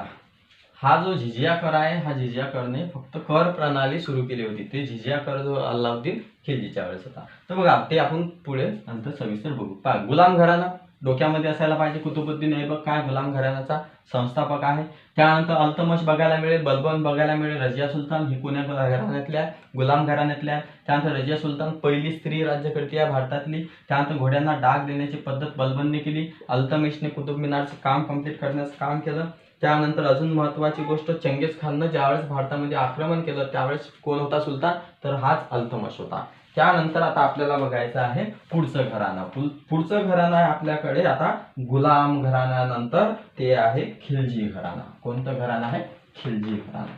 A: हा जो झिझिया कर आहे, हा झिझिया करने फक्त कर प्रणाली सुरू केली होती. ते झिझिया कर जो अल्लाउद्दीन खिलजीच्या वेळेस होता. तर बघा, ते आपण पुढे नंतर सविस्तर बघू. पहा, गुलाम घराणा डोक्यामध्ये असायला पाहिजे. कुतुबुद्दीन ऐबक काय गुलाम घराण्याचा संस्थापक आहे. त्यानंतर अल्तमश बघायला मिळेल, बलबन बघायला मिळेल, रजिया सुलतान ही कोण्या घराण्यातल्या, गुलाम घराण्यातल्या. त्यानंतर रजिया सुलतान पहिली स्त्री राज्यकर्ती आहे भारतातली. त्यानंतर घोड्यांना डाग देण्याची पद्धत बलबनने केली. अल्तमिशने कुतुब मिनारचं काम कंप्लीट करण्याचं काम केलं. त्यानंतर अजून महत्वाची गोष्ट, चंगेज खाननं ज्यावेळेस भारतामध्ये आक्रमण केलं त्यावेळेस कोण होता सुलतान, तर हाच अल्तमश होता. त्यानंतर आता आपल्याला बघायचं आहे पुढचं घराणं. पुढचं घराणं आहे आपल्याकडे आता गुलाम घराण्यानंतर ते आहे खिलजी घराणं. कोणतं घराणं आहे, खिलजी घराणं.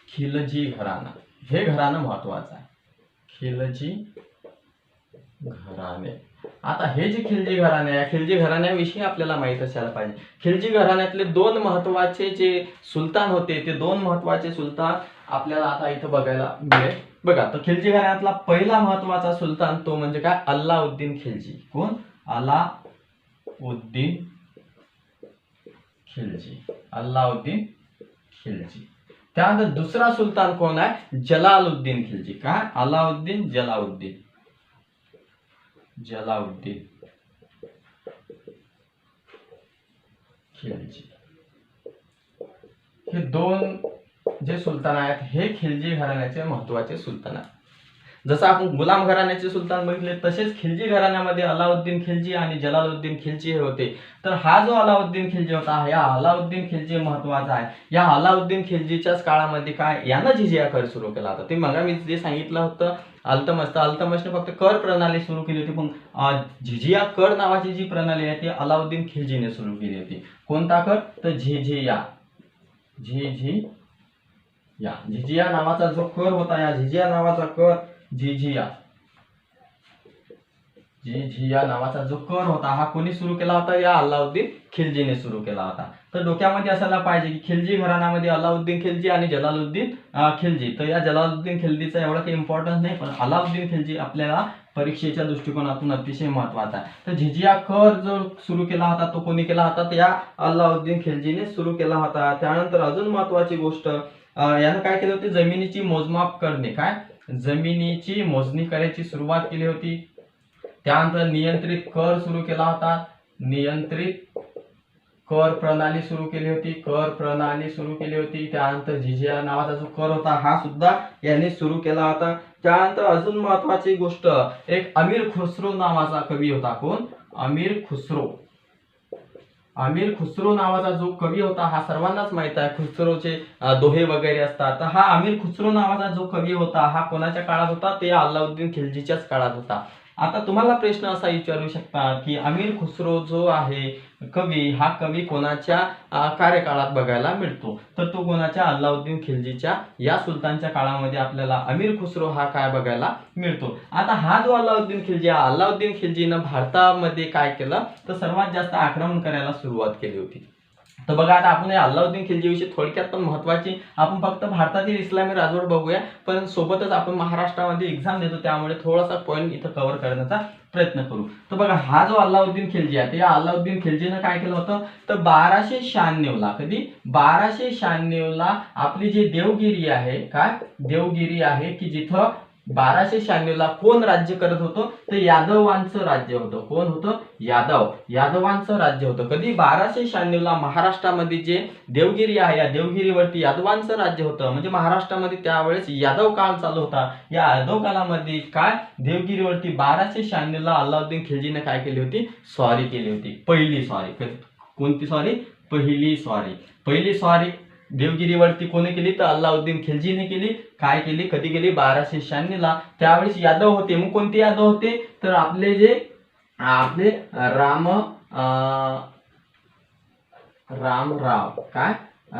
A: खिलजी घराणं हे घराणं महत्वाचं आहे. खिलजी घराणे. आता हे जे खिलजी घराणे आहे, खिलजी घराण्याविषयी आपल्याला माहित असायला पाहिजे. खिलजी घराण्यातले दोन महत्वाचे जे सुलतान होते, ते दोन महत्वाचे सुलतान आपल्याला आता इथं बघायला मिळेल. बघा, तर खिलजी घराण्यातला पहिला महत्वाचा सुलतान तो म्हणजे काय, अल्लाउद्दीन खिलजी. कोण, अल्लाउद्दीन खिलजी. अल्लाउद्दीन खिलजी. त्यानंतर दुसरा सुलतान कोण आहे, जलालुद्दीन खिलजी. काय, अलाउद्दीन जलाउद्दीन खिलजी. हे दोन जे सुलतान आहेत हे खिलजी घराण्याचे महत्वाचे सुलतान आहेत. जसं आपण गुलाम घराण्याचे सुलतान बघितले तसेच खिलजी घराण्यामध्ये अलाउद्दीन खिलजी आणि जलालुद्दीन खिलजी हे होते. तर हा जो अलाउद्दीन खिलजी होता, या अलाउद्दीन खिलजी महत्वाचा आहे. या अलाउद्दीन खिलजीच्याच काळामध्ये काय, यानं जिजिया कर सुरू केला होता. ते मग मी जे सांगितलं होतं अल्तमशने फक्त कर प्रणाली सुरू केली होती, पण झिझिया कर नावाची जी प्रणाली आहे ती अलाउद्दीन खिलजीने सुरू केली होती. कोणता कर, तर झिझिया नावाचा जो कर होता, या झिझिया नावाचा कर, झिझिया नावाचा जो कर होता हा कोणी सुरू केला होता, या अलाउद्दीन खिलजीने सुरू केला होता. तर डोक्यामध्ये असायला पाहिजे की खिलजी घराण्यामध्ये अलाउद्दीन खिलजी आणि जलालुद्दीन खिलजी. तर या जलालुद्दीन खिलजीचा एवढा काही इम्पॉर्टन्स नाही, पण अलाउद्दीन खिलजी आपल्याला परीक्षेच्या दृष्टिकोनातून अतिशय महत्वाचा आहे. तर झिझिया कर जो सुरू केला होता तो कोणी केला होता, तर या अलाउद्दीन खिलजीने सुरू केला होता. त्यानंतर अजून महत्वाची गोष्ट, यानं काय केलं होते, जमिनीची मोजमाप करणे. काय, जमिनीची मोजणी करायची सुरुवात केली होती. त्यानंतर नियंत्रित कर सुरू केला होता. नियंत्रित कर प्रणाली सुरू केली होती. त्यानंतर झिझिया नावाचा जो कर होता हा सुद्धा यांनी सुरू केला होता. त्यानंतर अजून महत्वाची गोष्ट, एक अमीर खुसरो नावाचा कवी होता. कोण, अमीर खुसरो नावाचा जो कवी होता, हा सर्वांनाच माहित आहे. खुसरोचे दोहे वगैरे असतात. तर हा अमीर खुसरो नावाचा जो कवी होता हा कोणाच्या काळात होता, ते अलाउद्दीन खिलजीच्याच काळात होता. आता तुम्हाला प्रश्न असा विचारू शकता की अमीर खुसरो जो आहे कवी हा कवी कोणाच्या कार्यकाळात बघायला मिळतो, तर तो कोणाच्या अल्लाउद्दीन खिलजीच्या या सुलतानच्या काळामध्ये आपल्याला अमीर खुसरो हा काय बघायला मिळतो. आता हा जो अल्लाउद्दीन खिलजी, अल्लाउद्दीन खिलजीनं भारतामध्ये काय केलं तर सर्वात जास्त आक्रमण करायला सुरुवात केली होती. तर बघा आता आपण या अल्लाउद्दीन खिलजीविषयी थोडक्यात पण महत्त्वाची आपण फक्त भारतातील इस्लामी राजवट बघूया, पण सोबतच आपण महाराष्ट्रामध्ये एक्झाम देतो त्यामुळे थोडासा पॉईंट इथं कव्हर करण्याचा प्रयत्न करू. तर बघा हा जो अल्लाउद्दीन खिलजी आहे, या अल्लाउद्दीन खिलजीनं काय केलं होतं तर 1296 कधी 1296 आपली जी देवगिरी आहे, काय देवगिरी आहे की जिथं 1296 कोण राज्य करत होतं तर यादवांचं राज्य होतं. कोण होतं? यादवांचं राज्य होतं. कधी 1296 महाराष्ट्रामध्ये जे देवगिरी आहे या देवगिरीवरती यादवांचं राज्य होतं. म्हणजे महाराष्ट्रामध्ये त्यावेळेस यादव काळ चालू होता. या यादव काळामध्ये काय देवगिरीवरती 1296 अल्लाउद्दीन खिलजीने काय केली होती? स्वारी केली होती. पहिली स्वारी. कोणती स्वारी? पहिली स्वारी देवगिरीवरती कोणी केली तर अल्लाउद्दीन खिलजीने केली. काय केली? कधी केली? 1296 त्यावेळेस यादव होते. मग कोणते यादव होते तर आपले रामराव काय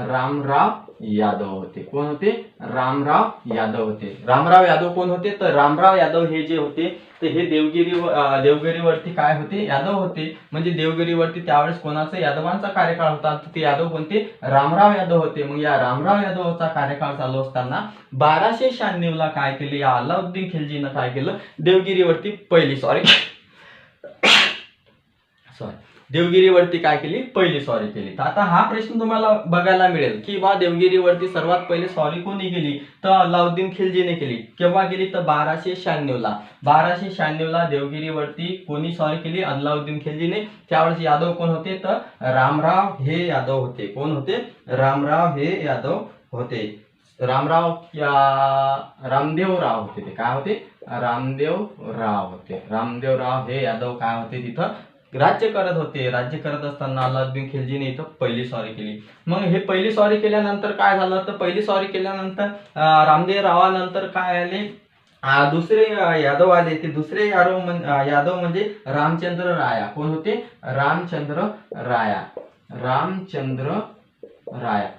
A: रामराव यादव होते. कोण होते? रामराव यादव होते. रामराव यादव कोण होते तर रामराव यादव हे जे होते तर हे देवगिरीवरती काय होते? यादव होते. म्हणजे देवगिरीवरती त्यावेळेस कोणाचा? यादवांचा कार्यकाळ होता. ते यादव कोणते? रामराव यादव होते. मग या रामराव यादवचा कार्यकाळ चालू असताना 1296 काय केले? या अल्लाउद्दीन खिलजीनं काय केलं? देवगिरीवरती देवगिरीवरती काय केली? पहिली स्वारी केली. तर आता हा प्रश्न तुम्हाला बघायला मिळेल की बा देवगिरीवरती सर्वात पहिले स्वारी कोणी केली तर अल्लाउद्दीन खिलजीने केली. केव्हा केली तर 1296 1296 देवगिरीवरती कोणी स्वारी केली? अल्लाउद्दीन खिलजीने. त्यावेळेस यादव कोण होते तर रामराव हे यादव होते. कोण होते? रामराव हे यादव होते. रामदेवराव होते. ते काय होते? रामदेवराव होते. रामदेवराव हे यादव काय होते? तिथं राज्य करत होते. राज्य करत असताना अल्लाउद्दीन खिलजीने इथं पहिली स्वारी केली. मग हे पहिली स्वारी केल्यानंतर काय झालं तर पहिली स्वारी केल्यानंतर रामदेवरावानंतर काय आले? दुसरे यादव आले. ते दुसरे यादव म्हणजे रामचंद्र राया. कोण होते? रामचंद्र राया.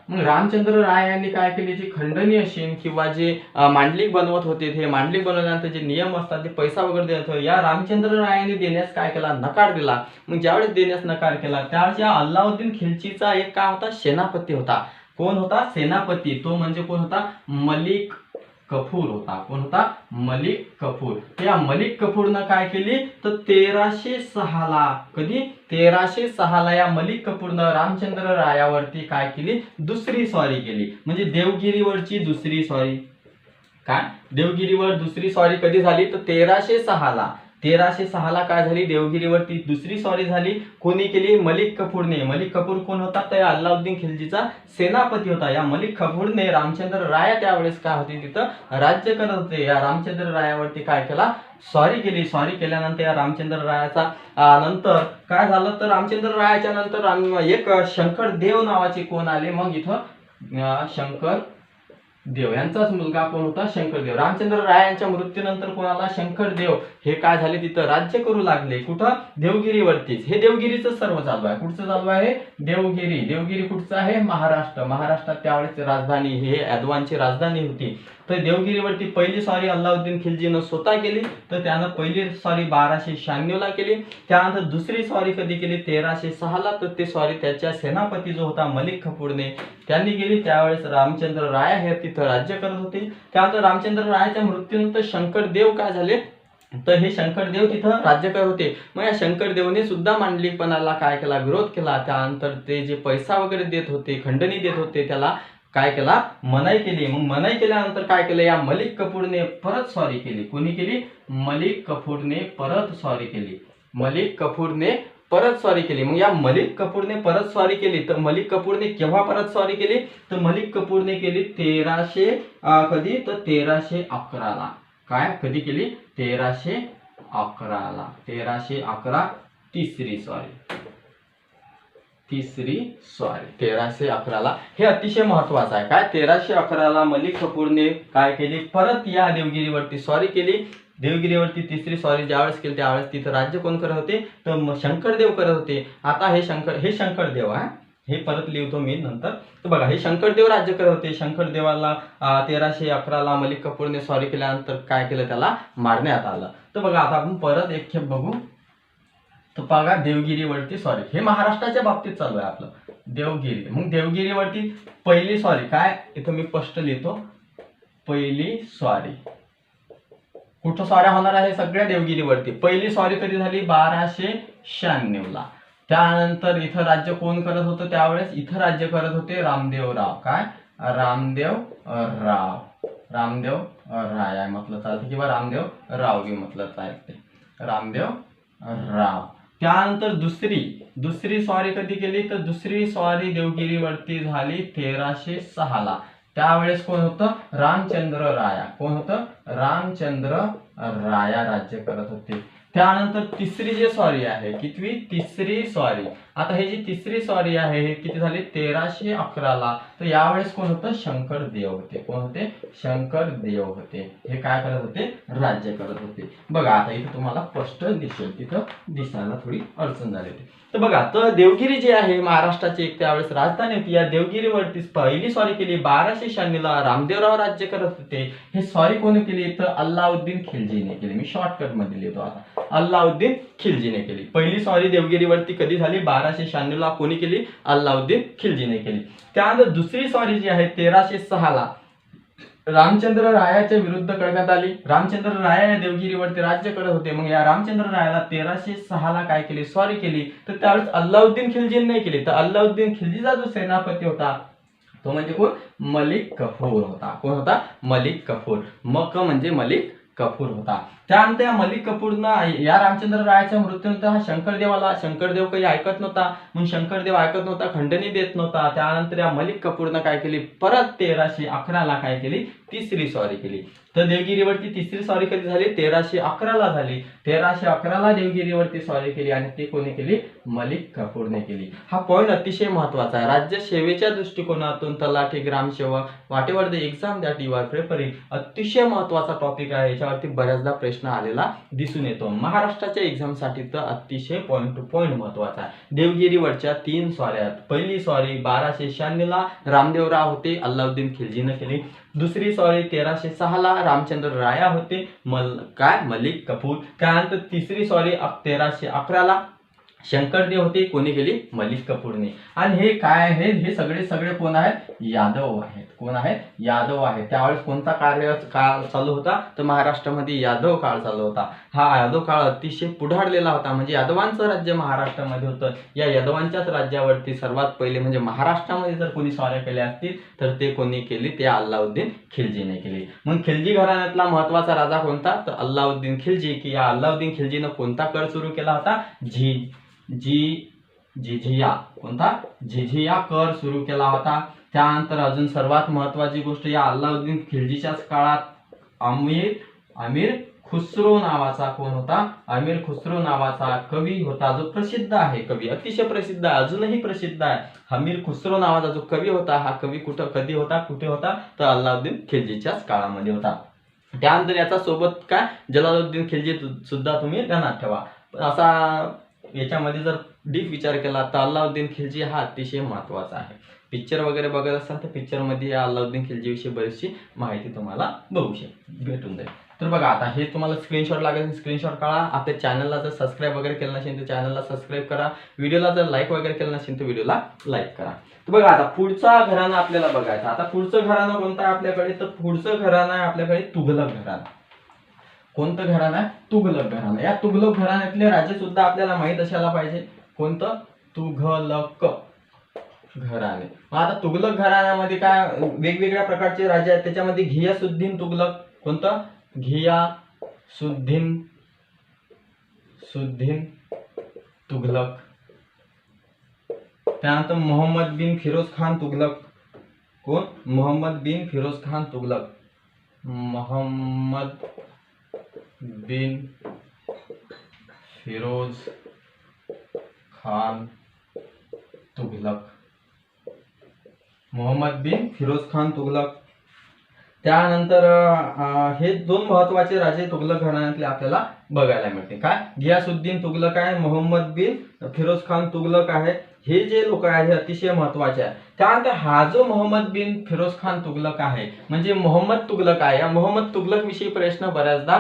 A: मग रामचंद्र राय यांनी काय केले? जे खंडणी शेण किंवा जे मांडलिक बनवत होते, हे मांडलिक बनवल्यानंतर जे नियम असतात ते पैसा वगैरे देत होते, या रामचंद्र रायांनी देण्यास काय केला? नकार दिला. मग ज्यावेळेस देण्यास नकार केला त्यावेळेस या अल्लाउद्दीन खिलजीचा एक काय होता? सेनापती होता. कोण होता? सेनापती. तो म्हणजे कोण होता? मलिक कफूर होता. कोण होता? मलिक कफूर. या मलिक कफूरनं काय केली तर 1306 कधी? 1306 या मलिक कफूरनं रामचंद्र रायावरती काय केली? दुसरी स्वारी केली. म्हणजे देवगिरीवरची दुसरी स्वारी. काय? देवगिरीवर दुसरी स्वारी कधी झाली तर 1306 काय झाली? देवगिरीवरती दुसरी स्वारी झाली. कोणी केली? मलिक कफूरने. मलिक कफूर कोण होता तर अल्लाउद्दीन खिलजीचा सेनापती होता. या मलिक कफूरने रामचंद्र राया त्यावेळेस काय होते तिथं राज्य करत होते. या रामचंद्र रायावरती काय केला? स्वारी केली. स्वारी केल्यानंतर या रामचंद्र रायाचा नंतर काय झालं तर रामचंद्र रायाच्या नंतर एक शंकर देव नावाचे कोण आले? मग इथं शंकर देव यांचाच मुलगा कोण होता? शंकरदेव. रामचंद्र राय यांच्या मृत्यूनंतर कोणाला? शंकरदेव हे काय झाले? तिथं राज्य करू लागले. कुठं? देवगिरीवरतीच. हे देवगिरीचं सर्व चालू आहे. कुठचं चालू आहे? देवगिरी. देवगिरी कुठचं आहे? महाराष्ट्र. महाराष्ट्रात त्यावेळेस राजधानी हे यादवांची राजधानी होती. तर देवगिरीवरती पहिली स्वारी अल्लाउद्दीन खिलजीनं स्वतः केली. तर त्यानं पहिली स्वारी 1296 केली. त्यानंतर दुसरी स्वारी कधी केली? 1306 तर ते स्वारी त्याच्या सेनापती जो होता मलिक कफूरने त्यांनी केली. त्यावेळेस रामचंद्र राय हे तिथं राज्य करत होते. त्यानंतर रामचंद्र रायाच्या मृत्यूनंतर शंकरदेव काय झाले तर हे शंकरदेव तिथं राज्य करत होते. मग या शंकरदेवने सुद्धा मांडलिकपणाला काय केला? विरोध केला. त्यानंतर ते जे पैसा वगैरे देत होते, खंडणी देत होते, त्याला काय केला? मनाई केली. मग मनाई केल्यानंतर काय केलं? या मलिक कफूरने परत स्वारी केली. कोणी केली? मलिक कफूरने परत स्वारी केली. मलिक कफूरने परत स्वारी केली. मग या मलिक कफूरने परत स्वारी केली. तर मलिक कफूरने केव्हा परत स्वारी केली तर मलिक कफूरने केली 1300 कधी तर 1311 काय कधी केली? 1311 तिसरी स्वारी. तिसरी स्वारी 1311ला. हे अतिशय महत्वाचं आहे. काय 1311ला मलिक कफूरने काय केली, परत या देवगिरीवरती स्वारी केली. देवगिरीवरती तिसरी स्वारी ज्यावेळेस केली त्यावेळेस तिथं राज्य कोण करत होते, तर शंकरदेव करत होते. आता हे शंकरदेव आहे, हे परत लिहितो मी नंतर. तर बघा, हे शंकरदेव राज्य करत होते. शंकरदेवाला 1311ला मलिक कफूरने स्वारी केल्यानंतर काय केलं, त्याला मारण्यात आलं. तर बघा आता आपण परत एक खेप बघू. तर बघा, देवगिरीवरती स्वारी हे महाराष्ट्राच्या बाबतीत चालू आहे आपलं देवगिरी. मग देवगिरीवरती पहिली स्वारी काय, इथं मी स्पष्ट लिहितो, पहिली स्वारी. कुठं स्वाऱ्या होणार आहे, सगळ्या देवगिरीवरती. पहिली स्वारी कधी झाली, 1296ला. त्यानंतर इथं राज्य कोण करत होतं, त्यावेळेस इथं राज्य करत होते रामदेवराव. काय, रामदेवराव. रामदेव राय म्हटलं चालतं किंवा रामदेव राव बी म्हटलं चालते, रामदेवराव. त्यानंतर दुसरी स्वारी कधी केली, तर दुसरी स्वारी देवगिरीवरती झाली 1306ला. त्यावेळेस कोण होतं, रामचंद्र राया. कोण होतं, रामचंद्र राया राज्य करत होते. त्यानंतर तिसरी जी स्वारी आहे, कितवी, तिसरी स्वारी. आता हे जी तिसरी स्वारी आहे हे किती झाली, 1311ला. तर यावेळेस कोण होतं, शंकरदेव होते. कोण होते, शंकरदेव होते. हे काय करत होते, राज्य करत होते. बघा आता इथं तुम्हाला स्पष्ट दिसेल, तिथं दिसायला थोडी अडचण झाली होती. तर बघा, तर देवगिरी जी आहे महाराष्ट्राची एक त्यावेळेस राजधानी होती. या देवगिरीवरती पहिली स्वारी केली 1296ला रामदेवराव राज्य करत होते. हे स्वारी कोणी केली, तर अल्लाउद्दीन खिलजीने केली. मी शॉर्टकट मध्ये लिहितो आता, अल्लाउद्दीन खिलजीने केली. पहिली स्वारी देवगिरीवरती कधी झाली, 1296ला. कोणी केली, अल्लाउद्दीन खिलजीने केली. त्यानंतर दुसरी स्वारी जी आहे 1306ला रामचंद्र रायाच्या विरुद्ध करण्यात आली. रामचंद्र राया या देवगिरीवरती राज्य करत होते. मग या रामचंद्र रायाला 1306ला काय केली, स्वारी केली. तर त्यावेळेस अल्लाउद्दीन खिलजीने नाही केली. तर अल्लाउद्दीन खिलजीचा जो सेनापती होता तो म्हणजे कोण, मलिक कफूर होता. कोण होता, मलिक कफूर. म्हणजे मलिक कफूर होता. त्यानंतर या मलिक कफूरनं या रामचंद्र रायाच्या मृत्यूनंतर हा शंकरदेव काही ऐकत नव्हता. मग शंकरदेव ऐकत नव्हता, खंडणी देत नव्हता. त्यानंतर या मलिक कफूरनं काय केली, परत 1311ला काय केली, तिसरी स्वारी केली. तर देवगिरीवरती तिसरी स्वारी कधी झाली, 1311ला झाली. 1311ला देवगिरीवरती स्वारी केली आणि ती कोणी केली, मलिक कफूरने केली. हा पॉईंट अतिशय महत्वाचा आहे. राज्य सेवेच्या दृष्टिकोनातून तलाठी, ग्रामसेवक, whatever the exam that you are preparing, अतिशय महत्वाचा टॉपिक आहे. याच्यावरती बऱ्याचदा प्रश्न आलेला दिसून येतो. महाराष्ट्राच्या एक्झाम साठी तर अतिशय पॉईंट टू पॉईंट महत्वाचा आहे. देवगिरीवरच्या 3 स्वाऱ्या. पहिली स्वारी 1296ला रामदेवराव होते, अल्लाउद्दीन खिलजीने केली. दुसरी स्वारी 1306ला रामचंद्र राया होते, मलिक कफूर. त्यानंतर तिसरी स्वारी 1311ला शंकरदेव होते, कोणी केली, मलिक कफूरने. आणि हे काय आहे, हे सगळे कोण आहेत, यादव आहेत. कोण आहेत, यादव आहेत. त्यावेळेस कोणता काळ चालू होता, तर महाराष्ट्रामध्ये यादव काळ चालू होता. हा यादव काळ अतिशय पुढारलेला होता. म्हणजे यादवांचं राज्य महाराष्ट्रामध्ये होतं. या यादवांच्याच राज्यावरती सर्वात पहिले म्हणजे महाराष्ट्रामध्ये जर कोणी स्वाऱ्या केल्या असतील तर ते कोणी केली, ते अल्लाउद्दीन खिलजीने केली. मग खिलजी घराण्यातला महत्वाचा राजा कोणता, तर अल्लाउद्दीन खिलजी. की या अल्लाउद्दीन खिलजीनं कोणता कर सुरू केला होता, जिझिया. कोणता, जिझिया कर सुरू केला होता. त्यानंतर अजून सर्वात महत्वाची गोष्ट, या अल्लाउद्दीन खिलजीच्याच काळात अमीर खुसरो नावाचा कोण होता, अमीर खुसरो नावाचा कवी होता, जो प्रसिद्ध आहे. कवी अतिशय प्रसिद्ध आहे, अजूनही प्रसिद्ध आहे. अमीर खुसरो नावाचा जो कवी होता, हा कवी कधी होता, कुठे होता, तर अल्लाउद्दीन खिलजीच्याच काळामध्ये होता. त्यानंतर याचा सोबत काय, जलालुद्दीन खिलजी सुद्धा तुम्ही ध्यानात ठेवा. असा याच्यामध्ये जर डीप विचार केला तर अल्लाउद्दीन खिलजी हा अतिशय महत्वाचा आहे. पिक्चर वगैरे बघत असाल तर पिक्चर मध्ये अल्लाउद्दीन खिलजी विषयी बरीचशी माहिती तुम्हाला भेटून जाईल. तर बघा, आता हे तुम्हाला स्क्रीनशॉट लागेल, स्क्रीनशॉट काढा. आपल्या चॅनलला जर सबस्क्राईब वगैरे केलं नसेल तर चॅनलला सबस्क्राईब करा. व्हिडिओला जर लाईक वगैरे केलं नसेल तर व्हिडिओला लाईक करा. तर बघा, आता पुढचा घराणा आपल्याला बघायचा. आता पुढचं घराणं कोणतं आहे आपल्याकडे, तर पुढचं घराणं आहे आपल्याकडे तुघलक घराणं. कोणतं घराणं आहे, तुघलक घराणं. या तुघलक घराण्यातले राजे सुद्धा आपल्याला माहित असायला पाहिजे. कोणतं, तुघलक घराणे. मग आता तुघलक घराण्यामध्ये काय वेगवेगळ्या प्रकारचे राजे आहेत. त्याच्यामध्ये घियासुद्दीन तुघलक. कोणतं, घियासुद्दीन तुघलक. त्यानंतर मोहम्मद बिन फिरोज खान तुघलक. कोण, मोहम्मद बिन फिरोज खान तुघलक. मोहम्मद बिन फिरोज खान तुघलक. तुघलक, मोहम्मद बिन फिरोज खान तुघलक. त्यानंतर हे दोन महत्वाचे राजे तुघलक घराण्यातले आपल्याला बघायला मिळते. काय, गियासुद्दीन तुघलक आहे, मोहम्मद बिन फिरोज खान तुघलक आहे. हे जे लोक आहेत हे अतिशय महत्वाचे आहे. त्यानंतर हा जो मोहम्मद बिन फिरोज खान तुघलक आहे म्हणजे मोहम्मद तुघलक आहे, या मोहम्मद तुघलक विषयी प्रश्न बऱ्याचदा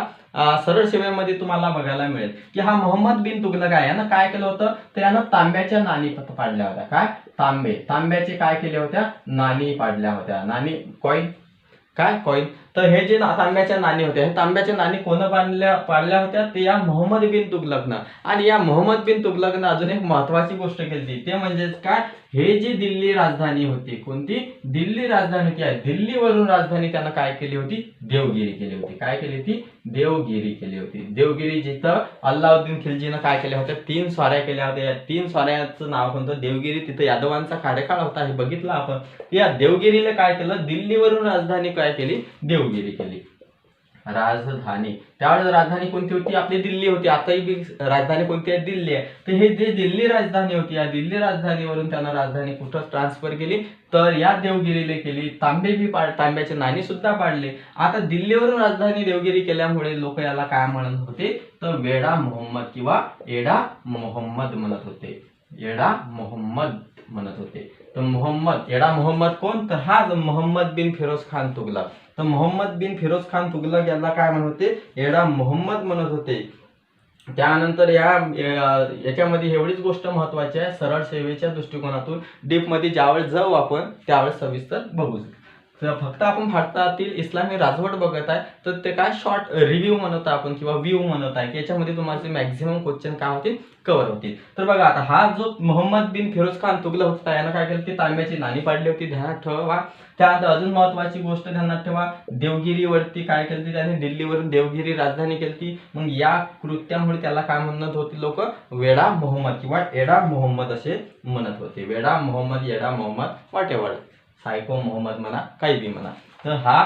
A: सरळ सेवेमध्ये तुम्हाला बघायला मिळेल की हा मोहम्मद बिन तुघलक आहे, यानं काय केलं होतं तर यानं तांब्याच्या नाणी पाडल्या होत्या. काय, तांब्याचे काय केल्या होत्या, नाणी पाडल्या होत्या. नाणी, कॉईन, काय कॉईन. तर हे जे तांब्याच्या नाणी होत्या, हे तांब्याच्या नाणी कोण पाडल्या होत्या, ते या मोहम्मद बिन तुघलकनं. आणि या मोहम्मद बिन तुघलकनं अजून एक महत्वाची गोष्ट केली, ते म्हणजे काय, हे जी दिल्ली राजधानी होती, कोणती, दिल्ली राजधानी होती, दिल्लीवरून राजधानी त्यानं काय केली होती, देवगिरी केली होती. काय केली होती, देवगिरी केली होती. देवगिरी जिथं अल्लाउद्दीन खिलजीनं काय केल्या होत्या, 3 स्वाऱ्या केल्या होत्या. या 3 स्वाऱ्याचं नाव कोणतं, देवगिरी. तिथं यादवांचा कार्यकाळ होता, हे बघितलं आपण. या देवगिरीला काय केलं, दिल्लीवरून राजधानी काय केली, देवगिरी केली. राजधानी, त्यावेळेस राजधानी कोणती होती, आपली दिल्ली होती. आताही बी राजधानी कोणती आहे, दिल्ली आहे. तर हे जे दिल्ली राजधानी होती, या दिल्ली राजधानीवरून त्यानं राजधानी कुठं ट्रान्सफर केली, तर या देवगिरीला केली. तांब्याचे नाणी सुद्धा पाडले. आता दिल्लीवरून राजधानी देवगिरी केल्यामुळे लोक याला काय म्हणत होते, तर वेडा मोहम्मद किंवा एडा मोहम्मद म्हणत होते. एडा मोहम्मद म्हणत होते. तर मोहम्मद, एडा मोहम्मद कोण, तर हा मोहम्मद बिन फिरोज खान तुघलक. तर मोहम्मद बिन फिरोज खान तुघलक याला काय म्हणत होते, एडा मोहम्मद म्हणत होते. त्यानंतर याच्यामध्ये एवढीच गोष्ट महत्वाची आहे, सरळ सेवेच्या दृष्टिकोनातून डीपमध्ये ज्यावेळेस जाऊ आपण त्यावेळेस सविस्तर बघू. तर फक्त आपण भारतातील इस्लामी राजवट बघत आहे, तर ते काय शॉर्ट रिव्ह्यू म्हणत आपण किंवा व्ह्यू म्हणत आहे की याच्यामध्ये तुम्हाला मॅक्झिमम क्वेश्चन काय होतील, कव्हर होतील. तर बघा, आता हा जो मोहम्मद बिन फिरोज खान तुघलक होता, यानं काय केलं, ती तांब्याची नाणी पाडली होती, ध्यानात ठेवा. त्यानंतर अजून महत्वाची गोष्ट ध्यानात ठेवा, देवगिरीवरती काय केली, त्याने दिल्लीवरून देवगिरी राजधानी केली. मग या कृत्यामुळे त्याला काय म्हणत होते लोक, वेडा मोहम्मद किंवा एडा मोहम्मद असे म्हणत होते. वेडा मोहम्मद, एडा मोहम्मद, वॉट एव्हर, सायको मोहम्मद म्हणा, काही बी म्हणा. तर हा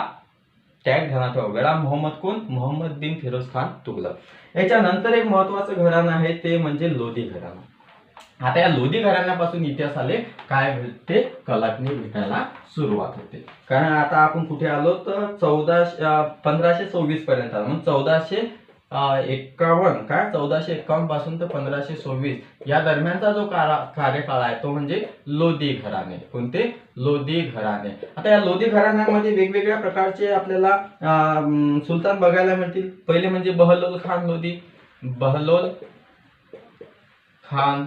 A: टॅग ध्यानात ठेवा. वेडा मोहम्मद कोण, मोहम्मद बिन फिरोज खान तुघलक. याच्यानंतर एक महत्वाचं घराणं आहे, ते म्हणजे लोधी घराणं. आता या लोधी घराण्यापासून इतिहासाले काय भेटते, कलाटणी भेटायला सुरुवात होते. कारण आता आपण कुठे आलो, तर 1526 पर्यंत आलो. मग 1451 पासून तर 1526 या दरम्यानचा जो कार्यकाळ आहे तो म्हणजे लोधी घराणे. कोणते, लोधी घराणे. आता या लोधी घराण्यामध्ये वेगवेगळ्या प्रकारचे आपल्याला सुलतान बघायला मिळतील. पहिले म्हणजे बहलोल खान लोधी, बहलोल खान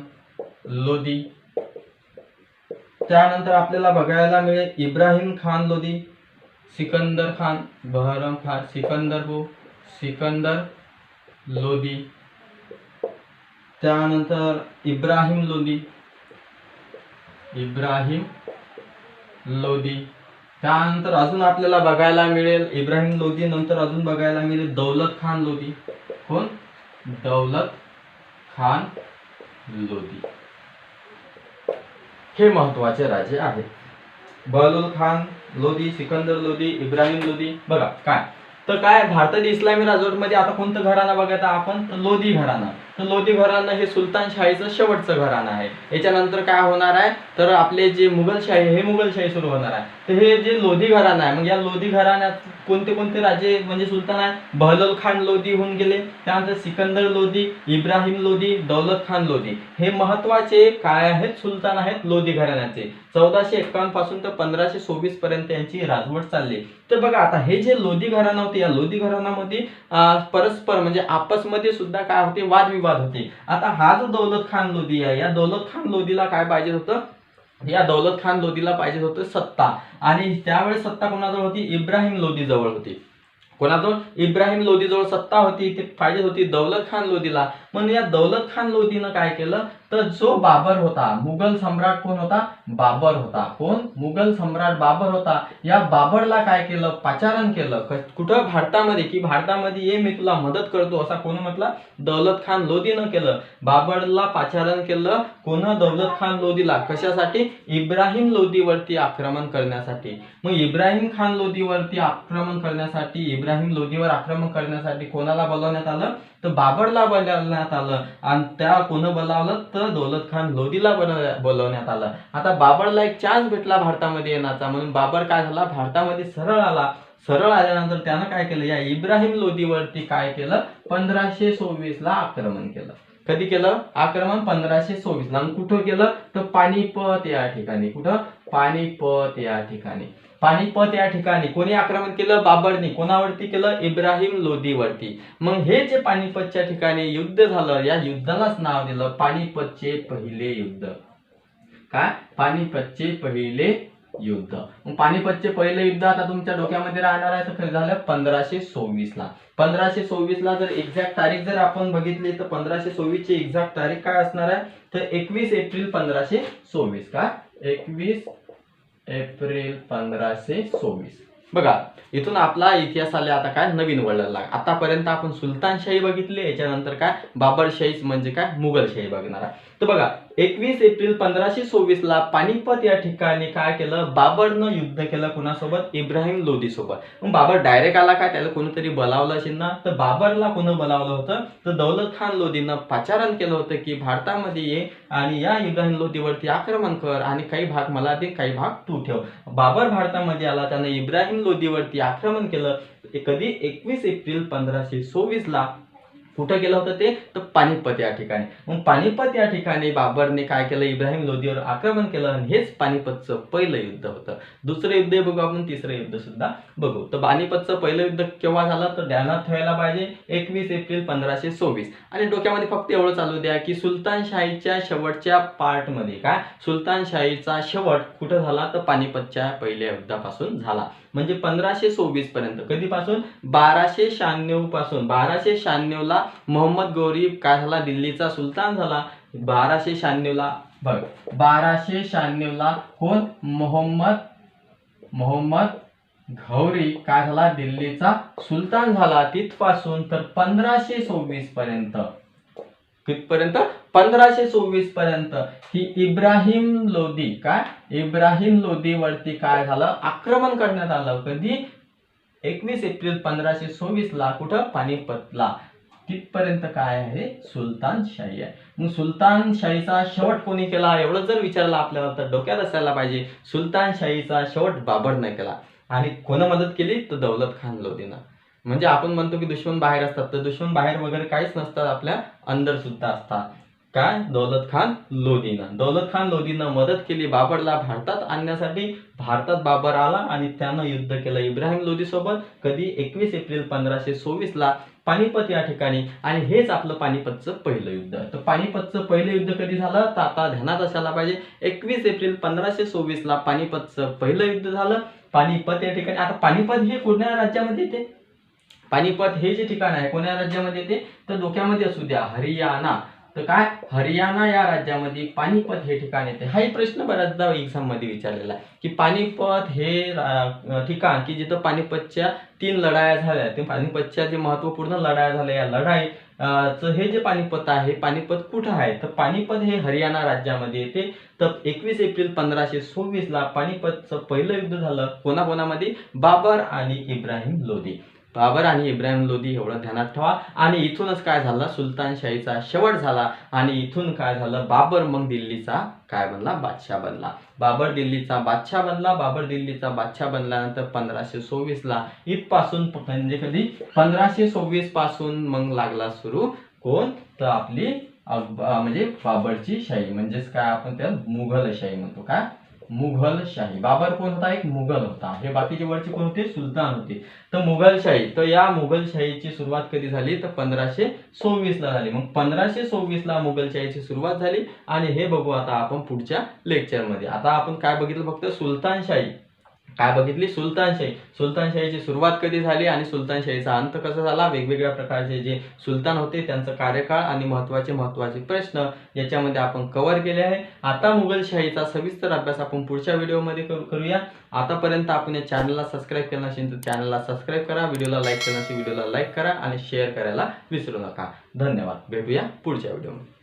A: लोधी. त्यानंतर आपल्याला बघायला मिळेल इब्राहिम खान लोधी, सिकंदर खान, बहरम खान, सिकंदर लोधी. त्यानंतर इब्राहिम लोधी. त्यानंतर अजून आपल्याला बघायला मिळेल इब्राहिम लोधी नंतर अजून बघायला मिळेल दौलत खान लोधी. कोण, दौलत खान लोधी. हे महत्वाचे राजे आहेत. बहलोल खान लोधी, सिकंदर लोधी, इब्राहिम लोधी. बघा काय, तर काय भारतातील इस्लामी राजवटमध्ये आता कोणतं घराणं बघायचं आपण, तर लोधी घराणं. तर लोधी घराणं हे सुलतानशाहीचं शेवटचं घराणं आहे. याच्यानंतर काय होणार आहे, तर आपले जे मुघलशाही, हे मुघलशाही सुरू होणार आहे. तर हे जे लोधी घराणं आहे, मग या लोधी घराण्यात कोणते कोणते राजे म्हणजे सुलतान आहे, बहलोल खान लोधी होऊन गेले. त्यानंतर सिकंदर लोधी, इब्राहिम लोधी, दौलत खान लोधी. हे महत्वाचे काय आहेत, सुलतान आहेत लोधी घराण्याचे. 1451 पासून तर 1526 पर्यंत यांची राजवट चालली. तर बघा, आता हे जे लोधी घराणं होते, या लोधी घराण्यामध्ये परस्पर म्हणजे आपसमध्ये सुद्धा काय होते, वादविवाद होते. आता हा जो दौलत खान लोधी आहे, या दौलत खान लोधीला काय पाहिजे होतं, या दौलत खान लोधीला पाहिजे होतं सत्ता. आणि त्यावेळेस सत्ता कोणाजवळ होती, इब्राहिम लोधी जवळ होती. कोणाजवळ, इब्राहिम लोधी जवळ सत्ता होती, ती पाहिजे होती दौलत खान लोधीला. पण या दौलत खान लोधीनं काय केलं, तर जो बाबर होता, मुघल सम्राट कोण होता, बाबर होता. कोण, मुघल सम्राट बाबर होता. या बाबरला काय केलं, पाचारण केलं. कुठं, भारतामध्ये, की भारतामध्ये ये मी तुला मदत करतो, असा कोण म्हटलं, दौलत खान लोधीनं केलं. बाबरला पाचारण केलं. कोण, दौलत खान लोधीला. कशासाठी, इब्राहिम लोधीवरती आक्रमण करण्यासाठी. मग इब्राहिम खान लोधीवरती आक्रमण करण्यासाठी, इब्राहिम लोधीवर आक्रमण करण्यासाठी कोणाला बोलावण्यात आलं, तर बाबरला बोलावण्यात आलं. आणि त्या कोण बोलावलं, फक्त दौलत खान लोधीला बोलवण्यात आलं. आता बाबरला एक चान्स भेटला भारतामध्ये येण्याचा, म्हणून बाबर काय झाला, भारतामध्ये सरळ आला. सरळ आल्यानंतर त्यानं काय केलं, या इब्राहिम लोधीवरती काय केलं, 1526 ला आक्रमण केलं. कधी केलं आक्रमण, 1526 ला. कुठं केलं तर पानिपत या ठिकाणी. कुठं, पानिपत या ठिकाणी. पानिपत या ठिकाणी कोणी आक्रमण केलं, बाबरनी. कोणावरती केलं, इब्राहिम लोधीवरती. मग हे जे पानिपतच्या ठिकाणी युद्ध झालं, या युद्धालाच नाव दिलं पानिपतचे पहिले युद्ध. काय, पानिपतचे पहिले युद्ध. मग पानिपतचे पहिले युद्ध आता तुमच्या डोक्यामध्ये राहणार आहे, तर झालं 1526 ला. 1526 ला जर एक्झॅक्ट तारीख जर आपण बघितली तर 1526 ची एक्झॅक्ट तारीख काय असणार आहे, तर 21 एप्रिल 1526. काय, 21 एप्रिल 1526. बघा, इथून आपला इतिहास आले आता काय नवीन वळणाला. आतापर्यंत आपण सुलतानशाही बघितली, याच्यानंतर काय बाबरशाही म्हणजे काय मुघलशाही बघणार आहे. तर बघा, 21 एप्रिल 1526 ला पानिपत या ठिकाणी काय केलं, बाबरनं युद्ध केलं. कुणासोबत, इब्राहिम लोधी सोबत. मग बाबर डायरेक्ट आला काय, त्याला कोणीतरी बोलावलं असेल ना. तर बाबरला कोण बोलावलं होतं, तर दौलत खान लोधीनं पाचारण केलं होतं की भारतामध्ये ये आणि या इब्राहिम लोधीवरती आक्रमण कर आणि काही भाग मला दे, काही भाग तू ठेव. बाबर भारतामध्ये आला, त्याने इब्राहिम लोधीवरती आक्रमण केलं. कधी, 21 एप्रिल 1526 ला. कुठं केलं होतं ते, तर पानिपत या ठिकाणी. मग पानिपत या ठिकाणी बाबरने काय केलं, इब्राहिम लोधीवर आक्रमण केलं आणि हेच पानिपतचं पहिलं युद्ध होतं. दुसरं युद्ध बघू आपण, तिसरं युद्ध सुद्धा बघू. तर पानिपतचं पहिलं युद्ध केव्हा झालं, तर ध्यानात ठेवायला पाहिजे 21 एप्रिल 1526. आणि डोक्यामध्ये फक्त एवढं चालू द्या की सुलतानशाहीच्या शेवटच्या पार्टमध्ये काय, सुलतानशाहीचा शेवट कुठं झाला, तर पानिपतच्या पहिल्या युद्धापासून झाला. म्हणजे 1526 पर्यंत. कधीपासून, 1296 पासून. 1296 ला मोहम्मद गौरी काय झाला, दिल्लीचा सुलतान झाला. 1296 ला बघ, 1296 ला कोण, मोहम्मद गौरी काय झाला, दिल्लीचा सुलतान झाला. तिथपासून तर 1526 पर्यंत. कितपर्यंत, 1526 पर्यंत ही इब्राहिम लोधी काय, इब्राहिम लोधीवरती काय झालं, आक्रमण करण्यात आलं. कधी, 21 एप्रिल 1526 ला. कुठं, पानिपतला. तिथपर्यंत काय आहे, सुलतानशाही आहे. मग सुलतानशाहीचा शेवट कोणी केला, एवढं जर विचारलं आपल्याला तर डोक्यात असायला पाहिजे, सुलतानशाहीचा शेवट बाबरने केला. आणि कोण मदत केली, तर दौलत खान लोधीनं. म्हणजे आपण म्हणतो की दुश्मन बाहेर असतात, तर दुश्मन बाहेर वगैरे काहीच नसतात, आपल्या अंदर सुद्धा असतात. काय, दौलत खान लोधीनं मदत केली बाबरला भारतात आणण्यासाठी. भारतात बाबर आला आणि त्यानं युद्ध केलं इब्राहिम लोधी सोबत. कधी, 21 एप्रिल 1526 ला पानिपत या ठिकाणी. आणि हेच आपलं पानिपतचं पहिलं युद्ध. तर पानिपतचं पहिलं युद्ध कधी झालं, तर आता ध्यानात असायला पाहिजे 21 एप्रिल 1526 ला पानिपतचं पहिलं युद्ध झालं. पानिपत या ठिकाणी. आता पानिपत हे कोणत्या राज्यामध्ये येते, पानिपत हे जे ठिकाण आहे कोणत्या राज्यामध्ये येते, तर डोक्यामध्ये असू द्या, हरियाणा. तर काय, हरियाणा या राज्यामध्ये पानिपत हे ठिकाण येते. हाही प्रश्न बऱ्याचदा एक्झाम मध्ये विचारलेला आहे की पानिपत हे ठिकाण की जिथं पानिपतच्या 3 लढाया झाल्या, ते पानिपतच्या जे महत्वपूर्ण लढाया झाल्या, या लढाई हे जे पानिपत आहे, पानिपत कुठं आहे, तर पानिपत हे हरियाणा राज्यामध्ये येते. तर 21 एप्रिल 1526 ला पानिपतचं पहिलं युद्ध झालं. कोणाकोणामध्ये, बाबर आणि इब्राहिम लोधी. बाबर आणि इब्राहिम लोधी एवढं ध्यानात ठेवा. आणि इथूनच काय झालं, सुलतानशाहीचा शेवट झाला. आणि इथून काय झालं, बाबर मग दिल्लीचा काय बनला, बादशाह बनला. बाबर दिल्लीचा बादशाह बनला. बाबर दिल्लीचा बादशाह बनल्यानंतर 1526 ला इथपासून म्हणजे कधी, 1526 पासून मग लागला सुरू कोण, तर आपली म्हणजे बाबरची शाही. म्हणजेच काय आपण त्याला मुघलशाही म्हणतो. काय, मुघलशाही. बाबर कोण होता, एक मुघल होता. हे बाकीचे वरचे कोण होते, सुलतान होते. तर मुघलशाही. तर या मुघलशाहीची सुरुवात कधी झाली, तर 1526 ला झाली. मग 1526 ला मुघलशाहीची सुरुवात झाली. आणि हे बघू आता आपण पुढच्या लेक्चर मध्ये. आता आपण काय बघितलं, फक्त सुलतानशाही काय बघितली, सुलतानशाही. सुलतानशाहीची सुरुवात कधी झाली आणि सुलतानशाहीचा अंत कसा झाला, वेगवेगळ्या प्रकारचे जे सुलतान होते त्यांचा कार्यकाळ आणि महत्त्वाचे प्रश्न याच्यामध्ये आपण कव्हर केले आहे. आता मुघलशाहीचा सविस्तर अभ्यास आपण पुढच्या व्हिडिओमध्ये करूया. आतापर्यंत आपण या चॅनलला सबस्क्राईब केलं नसेल तर चॅनलला सबस्क्राईब करा, व्हिडिओला लाईक केलं नसेल व्हिडिओला लाईक करा आणि शेअर करायला विसरू नका. धन्यवाद. भेटूया पुढच्या व्हिडिओमध्ये.